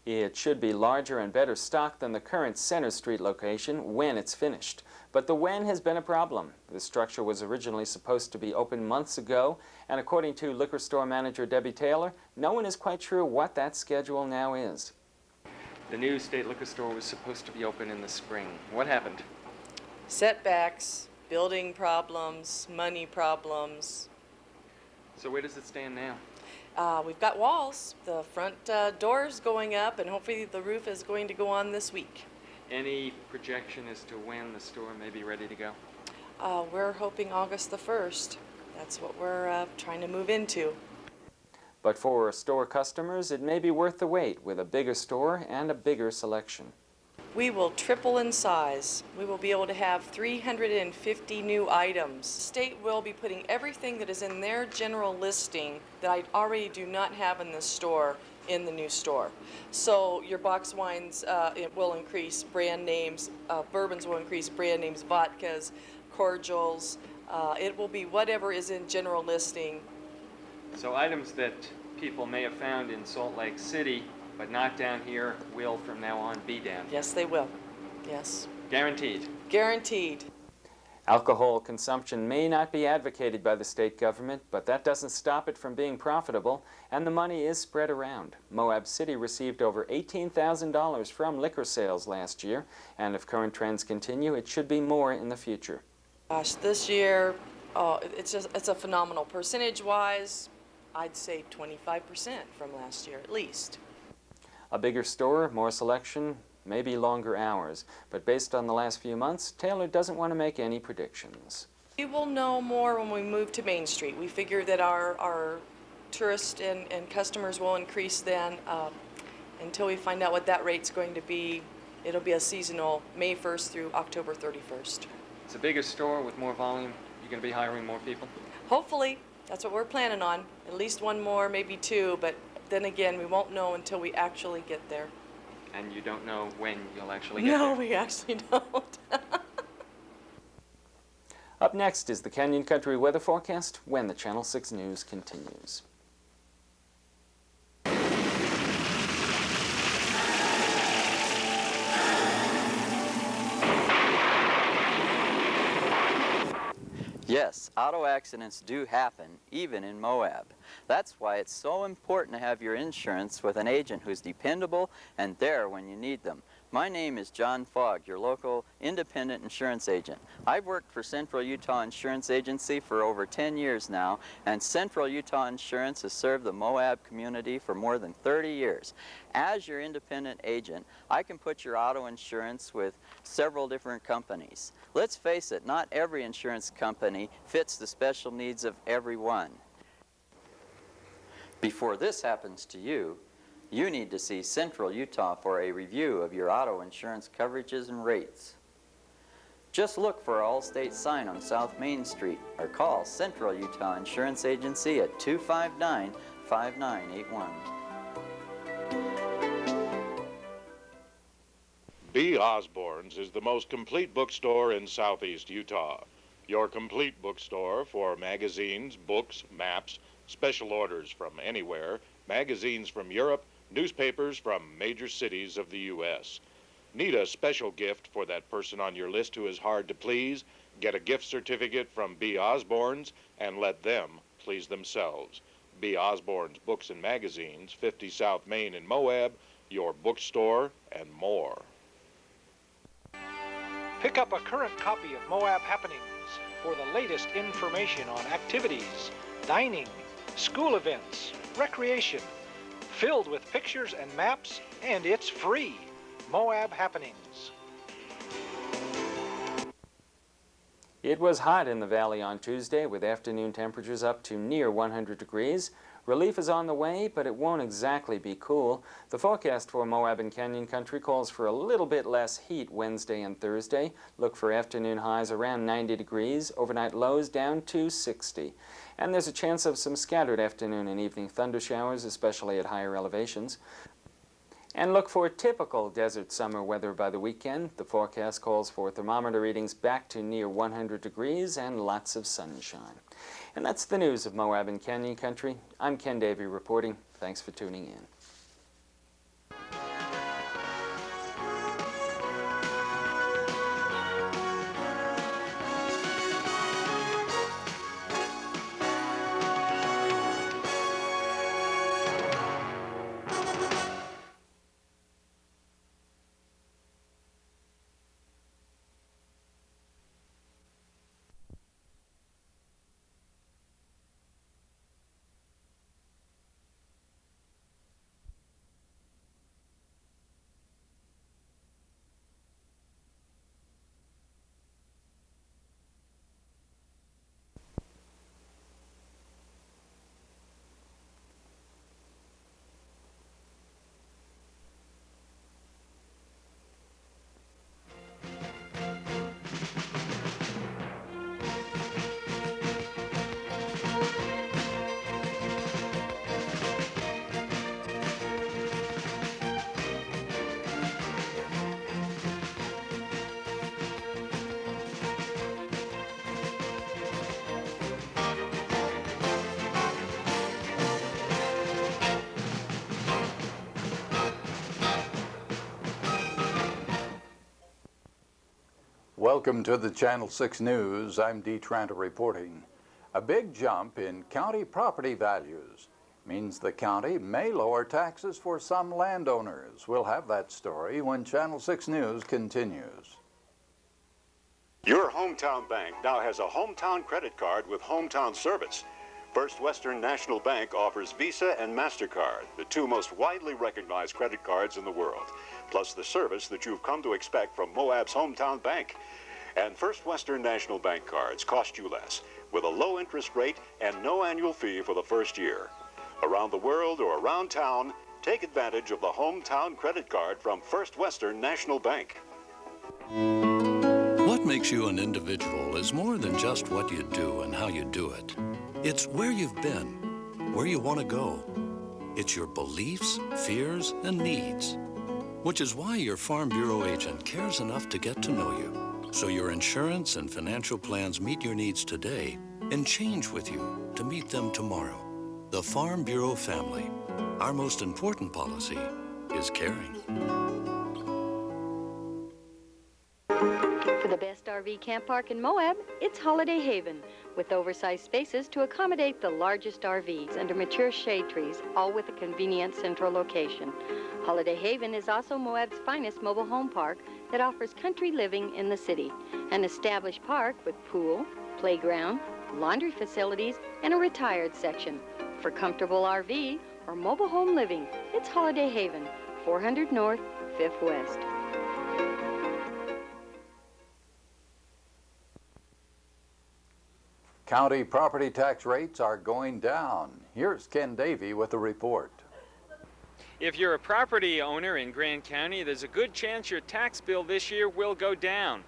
F: It should be larger and better stocked than the current Center Street location when it's finished. But the when has been a problem. The structure was originally supposed to be open months ago, and according to liquor store manager Debbie Taylor, no one is quite sure what that schedule now is. The new state liquor store was supposed to be open in the spring. What happened?
M: Setbacks, building problems, money problems.
F: So where does it stand now?
M: We've got walls. The front door's going up, and hopefully the roof is going to go on this week.
F: Any projection as to when the store may be ready to go?
M: We're hoping August the 1st. That's what we're trying to move into.
F: But for store customers, it may be worth the wait with a bigger store and a bigger selection.
M: We will triple in size. We will be able to have 350 new items. State will be putting everything that is in their general listing that I already do not have in the store in the new store. So your box wines, it will increase brand names, bourbons will increase brand names, vodkas, cordials. It will be whatever is in general listing.
F: So items that people may have found in Salt Lake City but not down here will from now on be down here.
M: Yes, they will. Yes.
F: Guaranteed.
M: Guaranteed.
F: Alcohol consumption may not be advocated by the state government, but that doesn't stop it from being profitable, and the money is spread around. Moab City received over $18,000 from liquor sales last year, and if current trends continue, it should be more in the future.
M: Gosh, this year, it's a phenomenal. Percentage-wise, I'd say 25% from last year, at least.
F: A bigger store, more selection, maybe longer hours. But based on the last few months, Taylor doesn't want to make any predictions.
M: We will know more when we move to Main Street. We figure that our tourists and customers will increase then. Until we find out what that rate's going to be, it'll be a seasonal May 1st through October 31st.
F: It's a bigger store with more volume. You're going to be hiring more people?
M: Hopefully. That's what we're planning on. At least one more, maybe two, but then again, we won't know until we actually get there.
F: And you don't know when you'll actually get there?
M: No, we actually don't.
F: Up next is the Canyon Country weather forecast when the Channel 6 News continues.
I: Yes, auto accidents do happen, even in Moab. That's why it's so important to have your insurance with an agent who's dependable and there when you need them. My name is John Fogg, your local independent insurance agent. I've worked for Central Utah Insurance Agency for over 10 years now, and Central Utah Insurance has served the Moab community for more than 30 years. As your independent agent, I can put your auto insurance with several different companies. Let's face it, not every insurance company fits the special needs of everyone. Before this happens to you, you need to see Central Utah for a review of your auto insurance coverages and rates. Just look for our Allstate sign on South Main Street or call Central Utah Insurance Agency at 259-5981.
B: B. Osborne's is the most complete bookstore in southeast Utah. Your complete bookstore for magazines, books, maps, special orders from anywhere, magazines from Europe, newspapers from major cities of the U.S. Need a special gift for that person on your list who is hard to please? Get a gift certificate from B. Osborne's and let them please themselves. B. Osborne's Books and Magazines, 50 South Main in Moab, your bookstore and more.
U: Pick up a current copy of Moab Happenings for the latest information on activities, dining, school events, recreation, filled with pictures and maps, and it's free. Moab Happenings.
F: It was hot in the valley on Tuesday with afternoon temperatures up to near 100 degrees. Relief is on the way, but it won't exactly be cool. The forecast for Moab and Canyon Country calls for a little bit less heat Wednesday and Thursday. Look for afternoon highs around 90 degrees, overnight lows down to 60. And there's a chance of some scattered afternoon and evening thunder showers, especially at higher elevations. And look for typical desert summer weather by the weekend. The forecast calls for thermometer readings back to near 100 degrees and lots of sunshine. And that's the news of Moab and Canyon Country. I'm Ken Davey reporting. Thanks for tuning in.
A: Welcome to the Channel 6 News. I'm Dee Tranter reporting. A big jump in county property values means the county may lower taxes for some landowners. We'll have that story when Channel 6 News continues.
L: Your hometown bank now has a hometown credit card with hometown service. First Western National Bank offers Visa and MasterCard, the two most widely recognized credit cards in the world, plus the service that you've come to expect from Moab's hometown bank. And First Western National Bank cards cost you less, with a low interest rate and no annual fee for the first year. Around the world or around town, take advantage of the hometown credit card from First Western National Bank.
V: What makes you an individual is more than just what you do and how you do it. It's where you've been, where you want to go. It's your beliefs, fears, and needs. Which is why your Farm Bureau agent cares enough to get to know you, so your insurance and financial plans meet your needs today and change with you to meet them tomorrow. The Farm Bureau family. Our most important policy is caring.
C: For the best RV camp park in Moab, it's Holiday Haven, with oversized spaces to accommodate the largest RVs under mature shade trees, all with a convenient central location. Holiday Haven is also Moab's finest mobile home park that offers country living in the city. An established park with pool, playground, laundry facilities, and a retired section. For comfortable RV or mobile home living, it's Holiday Haven, 400 North, 5th West.
A: County property tax rates are going down. Here's Ken Davey with a report.
F: If you're a property owner in Grand County, there's a good chance your tax bill this year will go down.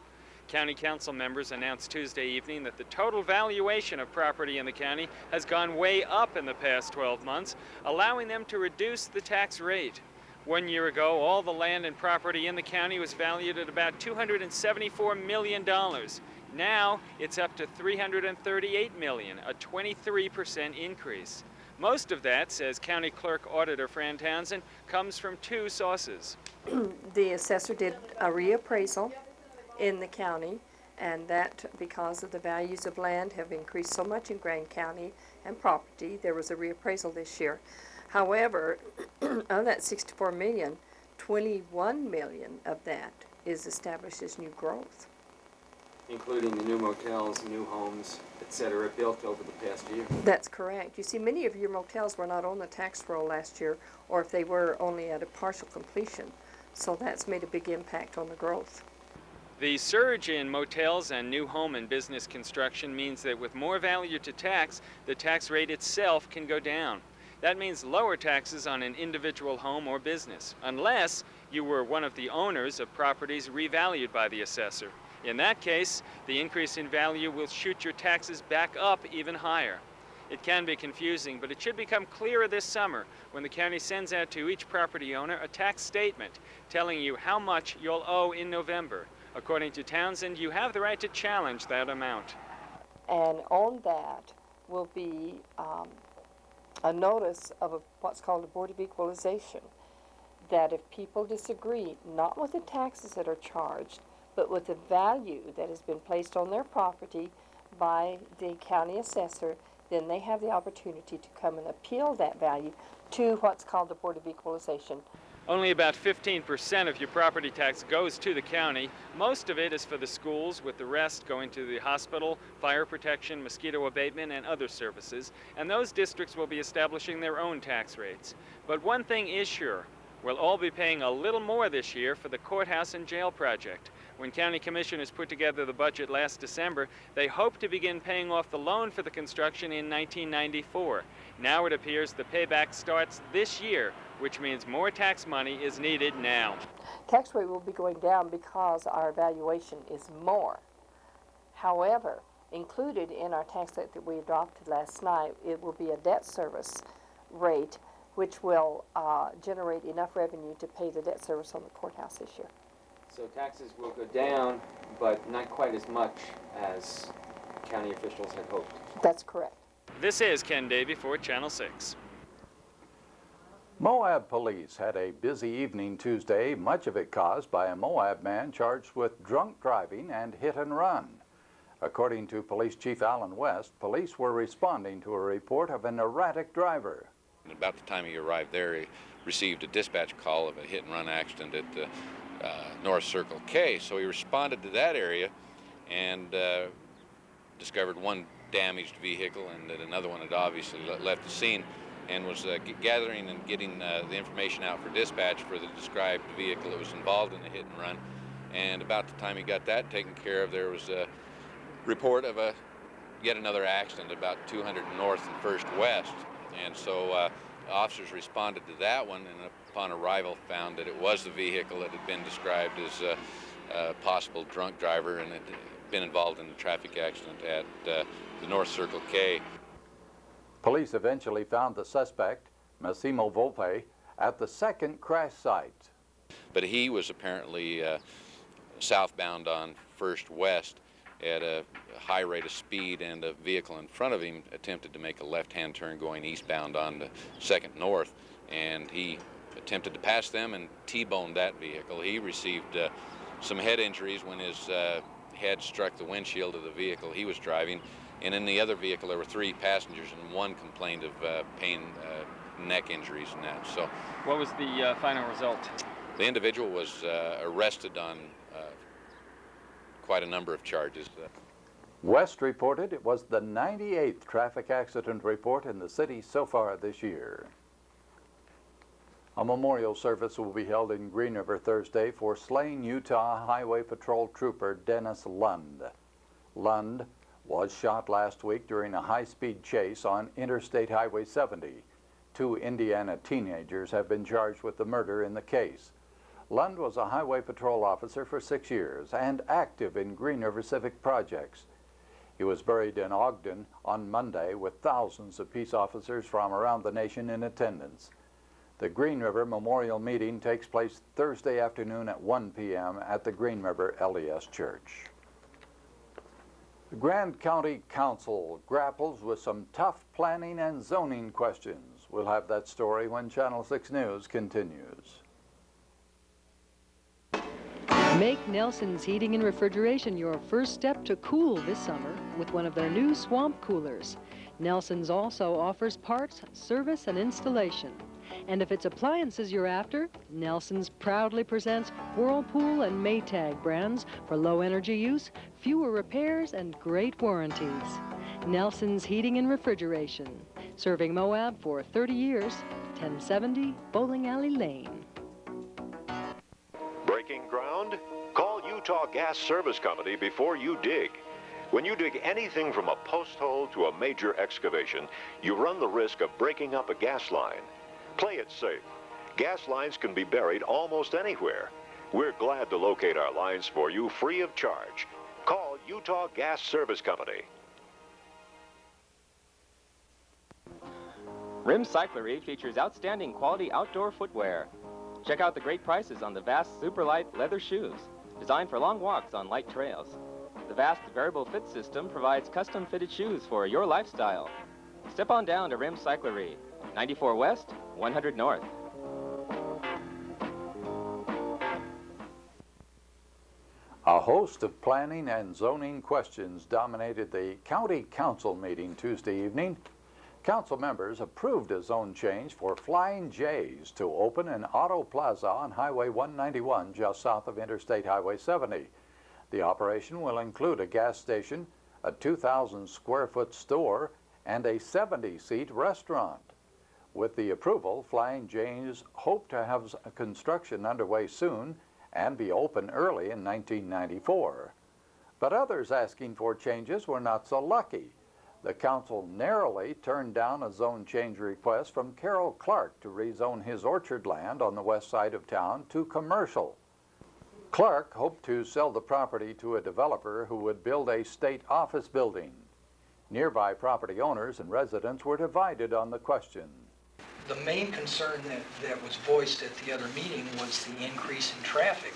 F: County Council members announced Tuesday evening that the total valuation of property in the county has gone way up in the past 12 months, allowing them to reduce the tax rate. 1 year ago, all the land and property in the county was valued at about $274 million. Now, it's up to $338 million, a 23% increase. Most of that, says County Clerk Auditor Fran Townsend, comes from two sources.
K: The assessor did a reappraisal in the county, and that because of the values of land have increased so much in Grand County and property, there was a reappraisal this year. However, of that $64 million, $21 million of that is established as new growth.
H: Including the new motels, new homes, etc., built over the past year.
K: That's correct. You see, many of your motels were not on the tax roll last year, or if they were, only at a partial completion. So that's made a big impact on the growth.
F: The surge in motels and new home and business construction means that with more value to tax, the tax rate itself can go down. That means lower taxes on an individual home or business, unless you were one of the owners of properties revalued by the assessor. In that case, the increase in value will shoot your taxes back up even higher. It can be confusing, but it should become clearer this summer when the county sends out to each property owner a tax statement telling you how much you'll owe in November. According to Townsend, you have the right to challenge that amount.
K: And on that will be a notice of what's called a Board of Equalization, that if people disagree, not with the taxes that are charged, but with the value that has been placed on their property by the county assessor, then they have the opportunity to come and appeal that value to what's called the Board of Equalization.
F: Only about 15% of your property tax goes to the county. Most of it is for the schools, with the rest going to the hospital, fire protection, mosquito abatement, and other services. And those districts will be establishing their own tax rates. But one thing is sure, we'll all be paying a little more this year for the courthouse and jail project. When County Commissioners put together the budget last December, they hoped to begin paying off the loan for the construction in 1994. Now it appears the payback starts this year, which means more tax money is needed now.
K: Tax rate will be going down because our valuation is more. However, included in our tax rate that we adopted last night, it will be a debt service rate, which will generate enough revenue to pay the debt service on the courthouse this year.
H: So taxes will go down, but not quite as much as county officials had hoped.
K: That's correct.
F: This is Ken Davey for Channel 6.
A: Moab police had a busy evening Tuesday, much of it caused by a Moab man charged with drunk driving and hit and run. According to Police Chief Alan West, police were responding to a report of an erratic driver.
N: About the time he arrived there, he received a dispatch call of a hit-and-run accident at North Circle K. So he responded to that area and discovered one damaged vehicle and that another one had obviously left the scene, and was gathering and getting the information out for dispatch for the described vehicle that was involved in the hit-and-run. And about the time he got that taken care of, there was a report of yet another accident about 200 North and 1st West. And so officers responded to that one, and upon arrival found that it was the vehicle that had been described as a possible drunk driver and had been involved in a traffic accident at the North Circle K.
A: Police eventually found the suspect, Massimo Volpe, at the second crash site.
N: But he was apparently southbound on 1st West at a high rate of speed, and a vehicle in front of him attempted to make a left-hand turn going eastbound on the 2nd North, and he attempted to pass them and T-boned that vehicle. He received some head injuries when his head struck the windshield of the vehicle he was driving, and in the other vehicle there were 3 passengers, and one complained of pain, neck injuries and that. So,
F: what was the final result?
N: The individual was arrested on quite a number of charges.
A: West reported it was the 98th traffic accident report in the city so far this year. A memorial service will be held in Green River Thursday for slain Utah Highway Patrol Trooper Dennis Lund. Lund was shot last week during a high-speed chase on Interstate Highway 70. 2 Indiana teenagers have been charged with the murder in the case. Lund was a highway patrol officer for 6 years and active in Green River civic projects. He was buried in Ogden on Monday with thousands of peace officers from around the nation in attendance. The Green River Memorial Meeting takes place Thursday afternoon at 1 p.m. at the Green River LDS Church. The Grand County Council grapples with some tough planning and zoning questions. We'll have that story when Channel 6 News continues.
E: Make Nelson's Heating and Refrigeration your first step to cool this summer with one of their new swamp coolers. Nelson's also offers parts, service, and installation. And if it's appliances you're after, Nelson's proudly presents Whirlpool and Maytag brands for low energy use, fewer repairs, and great warranties. Nelson's Heating and Refrigeration, serving Moab for 30 years, 1070 Bowling Alley Lane.
L: Breaking ground? Call Utah Gas Service Company before you dig. When you dig anything from a post hole to a major excavation, you run the risk of breaking up a gas line. Play it safe. Gas lines can be buried almost anywhere. We're glad to locate our lines for you free of charge. Call Utah Gas Service Company.
F: Rim Cyclery features outstanding quality outdoor footwear. Check out the great prices on the Vast Superlight leather shoes, designed for long walks on light trails. The Vast Variable Fit System provides custom-fitted shoes for your lifestyle. Step on down to Rim Cyclery, 94 West, 100 North.
A: A host of planning and zoning questions dominated the County Council meeting Tuesday evening. Council members approved a zone change for Flying J's to open an auto plaza on Highway 191 just south of Interstate Highway 70. The operation will include a gas station, a 2,000 square foot store, and a 70-seat restaurant. With the approval, Flying J's hope to have construction underway soon and be open early in 1994. But others asking for changes were not so lucky. The council narrowly turned down a zone change request from Carol Clark to rezone his orchard land on the west side of town to commercial. Clark hoped to sell the property to a developer who would build a state office building. Nearby property owners and residents were divided on the question.
P: The main concern that was voiced at the other meeting was the increase in traffic.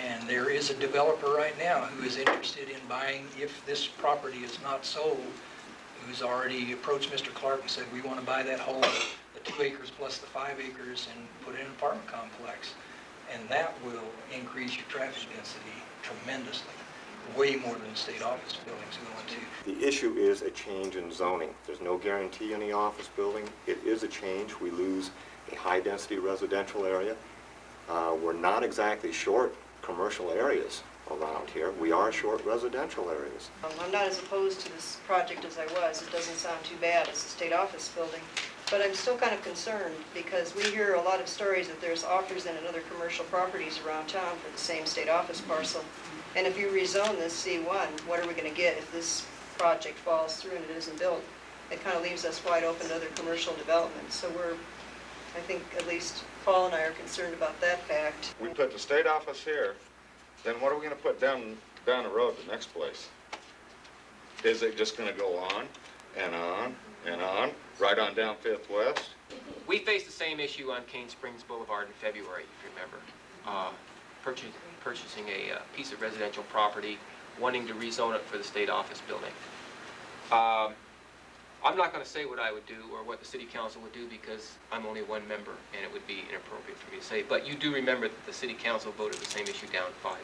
P: And there is a developer right now who is interested in buying, if this property is not sold, who's already approached Mr. Clark and said, we want to buy that whole, the 2 acres plus the 5 acres and put in an apartment complex. And that will increase your traffic density tremendously, way more than the state office buildings are going to.
W: The issue is a change in zoning. There's no guarantee in the office building. It is a change. We lose a high-density residential area. We're not exactly short commercial areas around here. We are short residential areas.
X: I'm not as opposed to this project as I was. It doesn't sound too bad. It's a state office building. But I'm still kind of concerned because we hear a lot of stories that there's offers in other commercial properties around town for the same state office parcel. And if you rezone this C1, what are we going to get if this project falls through and it isn't built? It kind of leaves us wide open to other commercial developments. So I think at least Paul and I are concerned about that fact.
Y: We put the state office here, then what are we going to put down the road, the next place? Is it just going to go on and on and on, right on down 5th West?
H: We faced the same issue on Cane Springs Boulevard in February, if you remember. Purchasing a piece of residential property, wanting to rezone it for the state office building. I'm not going to say what I would do or what the city council would do because I'm only one member and it would be inappropriate for me to say. But you do remember that the city council voted the same issue down 5-0.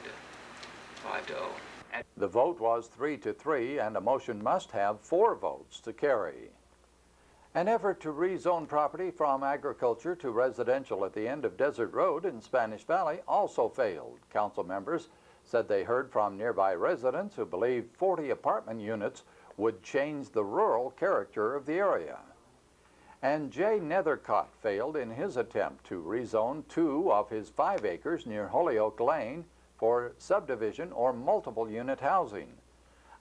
A: The vote was 3-3, and a motion must have 4 votes to carry. An effort to rezone property from agriculture to residential at the end of Desert Road in Spanish Valley also failed. Council members said they heard from nearby residents who believed 40 apartment units would change the rural character of the area. And Jay Nethercott failed in his attempt to rezone 2 of his 5 acres near Holyoke Lane for subdivision or multiple unit housing.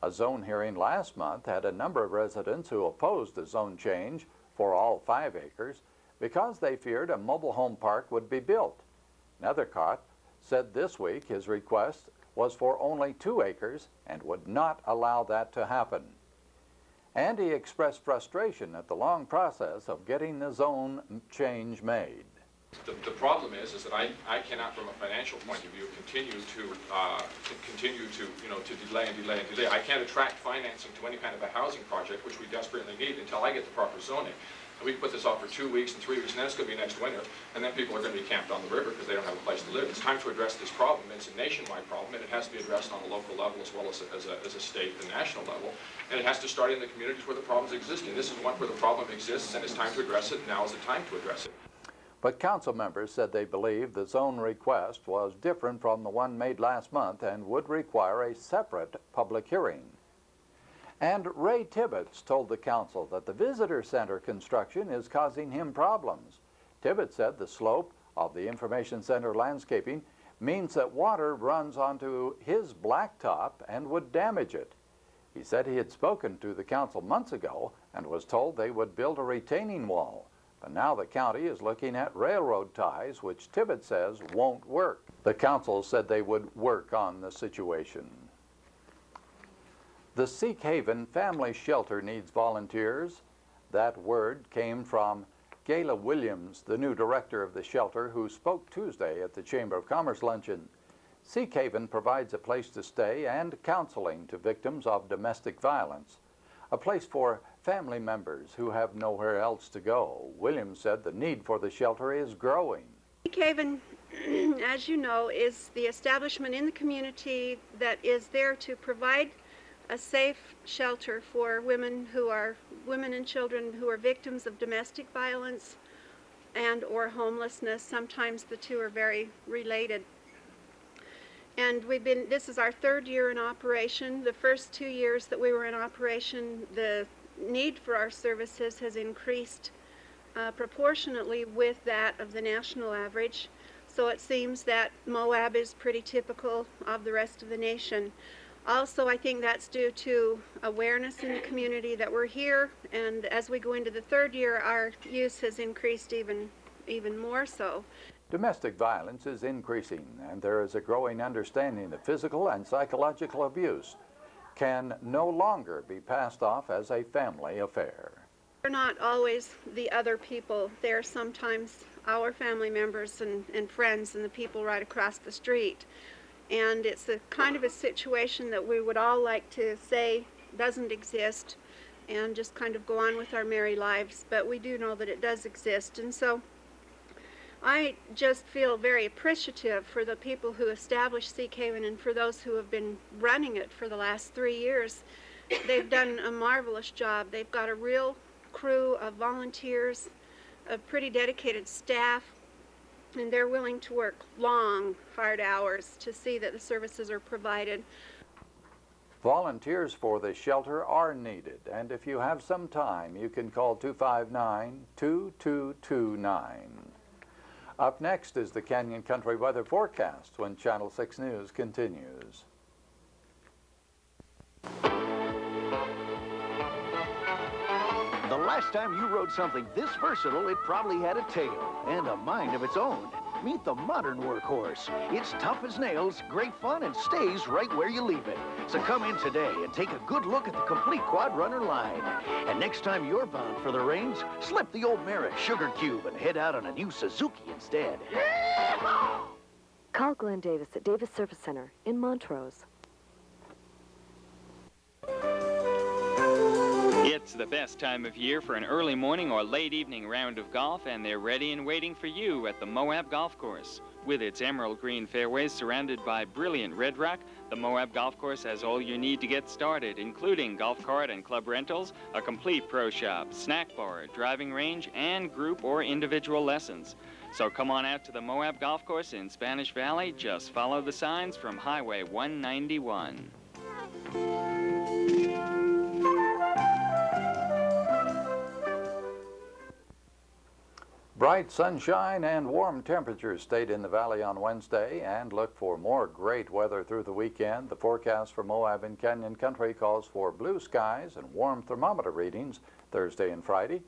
A: A zone hearing last month had a number of residents who opposed the zone change for all 5 acres because they feared a mobile home park would be built. Nethercott said this week his request was for only 2 acres and would not allow that to happen. And he expressed frustration at the long process of getting the zone change made.
D: The problem is that I cannot, from a financial point of view, continue to delay and delay and delay. I can't attract financing to any kind of a housing project, which we desperately need, until I get the proper zoning. And we can put this off for 2 weeks and 3 weeks, and then it's going to be next winter, and then people are going to be camped on the river because they don't have a place to live. It's time to address this problem. It's a nationwide problem, and it has to be addressed on a local level as well as a state and national level. And it has to start in the communities where the problem's existing. This is one where the problem exists, and it's time to address it. Now is the time to address it.
A: But council members said they believed the zone request was different from the one made last month and would require a separate public hearing. And Ray Tibbetts told the council that the visitor center construction is causing him problems. Tibbetts said the slope of the information center landscaping means that water runs onto his blacktop and would damage it. He said he had spoken to the council months ago and was told they would build a retaining wall. But now the county is looking at railroad ties, which Tibbetts says won't work. The council said they would work on the situation. The Seek Haven Family Shelter needs volunteers. That word came from Gayla Williams, the new director of the shelter, who spoke Tuesday at the Chamber of Commerce luncheon. Seek Haven provides a place to stay and counseling to victims of domestic violence, a place for family members who have nowhere else to go. Williams said the need for the shelter is growing.
O: Seek Haven, as you know, is the establishment in the community that is there to provide a safe shelter for women and children who are victims of domestic violence and or homelessness. Sometimes the two are very related. And this is our 3rd year in operation. The first 2 years that we were in operation, the need for our services has increased proportionately with that of the national average. So it seems that Moab is pretty typical of the rest of the nation. Also, I think that's due to awareness in the community that we're here, and as we go into the 3rd year, our use has increased even more so.
A: Domestic violence is increasing, and there is a growing understanding that physical and psychological abuse can no longer be passed off as a family affair.
O: They're not always the other people. They're sometimes our family members and friends and the people right across the street. And it's a kind of a situation that we would all like to say doesn't exist and just kind of go on with our merry lives, but we do know that it does exist. And so I just feel very appreciative for the people who established Seek Haven and for those who have been running it for the last 3 years. They've done a marvelous job. They've got a real crew of volunteers, a pretty dedicated staff, and they're willing to work long, hard hours to see that the services are provided.
A: Volunteers for the shelter are needed, and if you have some time, you can call 259-2229. Up next is the Canyon Country weather forecast when Channel 6 News continues.
Q: The last time you rode something this versatile, it probably had a tail and a mind of its own. Meet the modern workhorse. It's tough as nails, great fun, and stays right where you leave it. So come in today and take a good look at the complete Quad Runner line. And next time you're bound for the range, slip the old Merit Sugar Cube and head out on a new Suzuki instead.
R: Call Glenn Davis at Davis Service Center in Montrose.
S: It
G: It's the best time of year for an early morning or late evening round of golf, and they're ready and waiting for you at the Moab Golf Course. With its emerald green fairways surrounded by brilliant red rock, the Moab Golf Course has all you need to get started, including golf cart and club rentals, a complete pro shop, snack bar, driving range, and group or individual lessons. So come on out to the Moab Golf Course in Spanish Valley. Just follow the signs from Highway 191.
A: Bright sunshine and warm temperatures stayed in the valley on Wednesday, and look for more great weather through the weekend. The forecast for Moab and Canyon Country calls for blue skies and warm thermometer readings Thursday and Friday.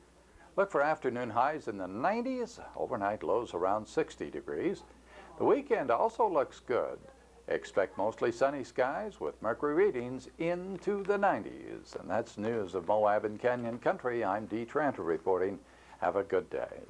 A: Look for afternoon highs in the 90s, overnight lows around 60 degrees. The weekend also looks good. Expect mostly sunny skies with mercury readings into the 90s. And that's news of Moab and Canyon Country. I'm Dee Tranter reporting. Have a good day.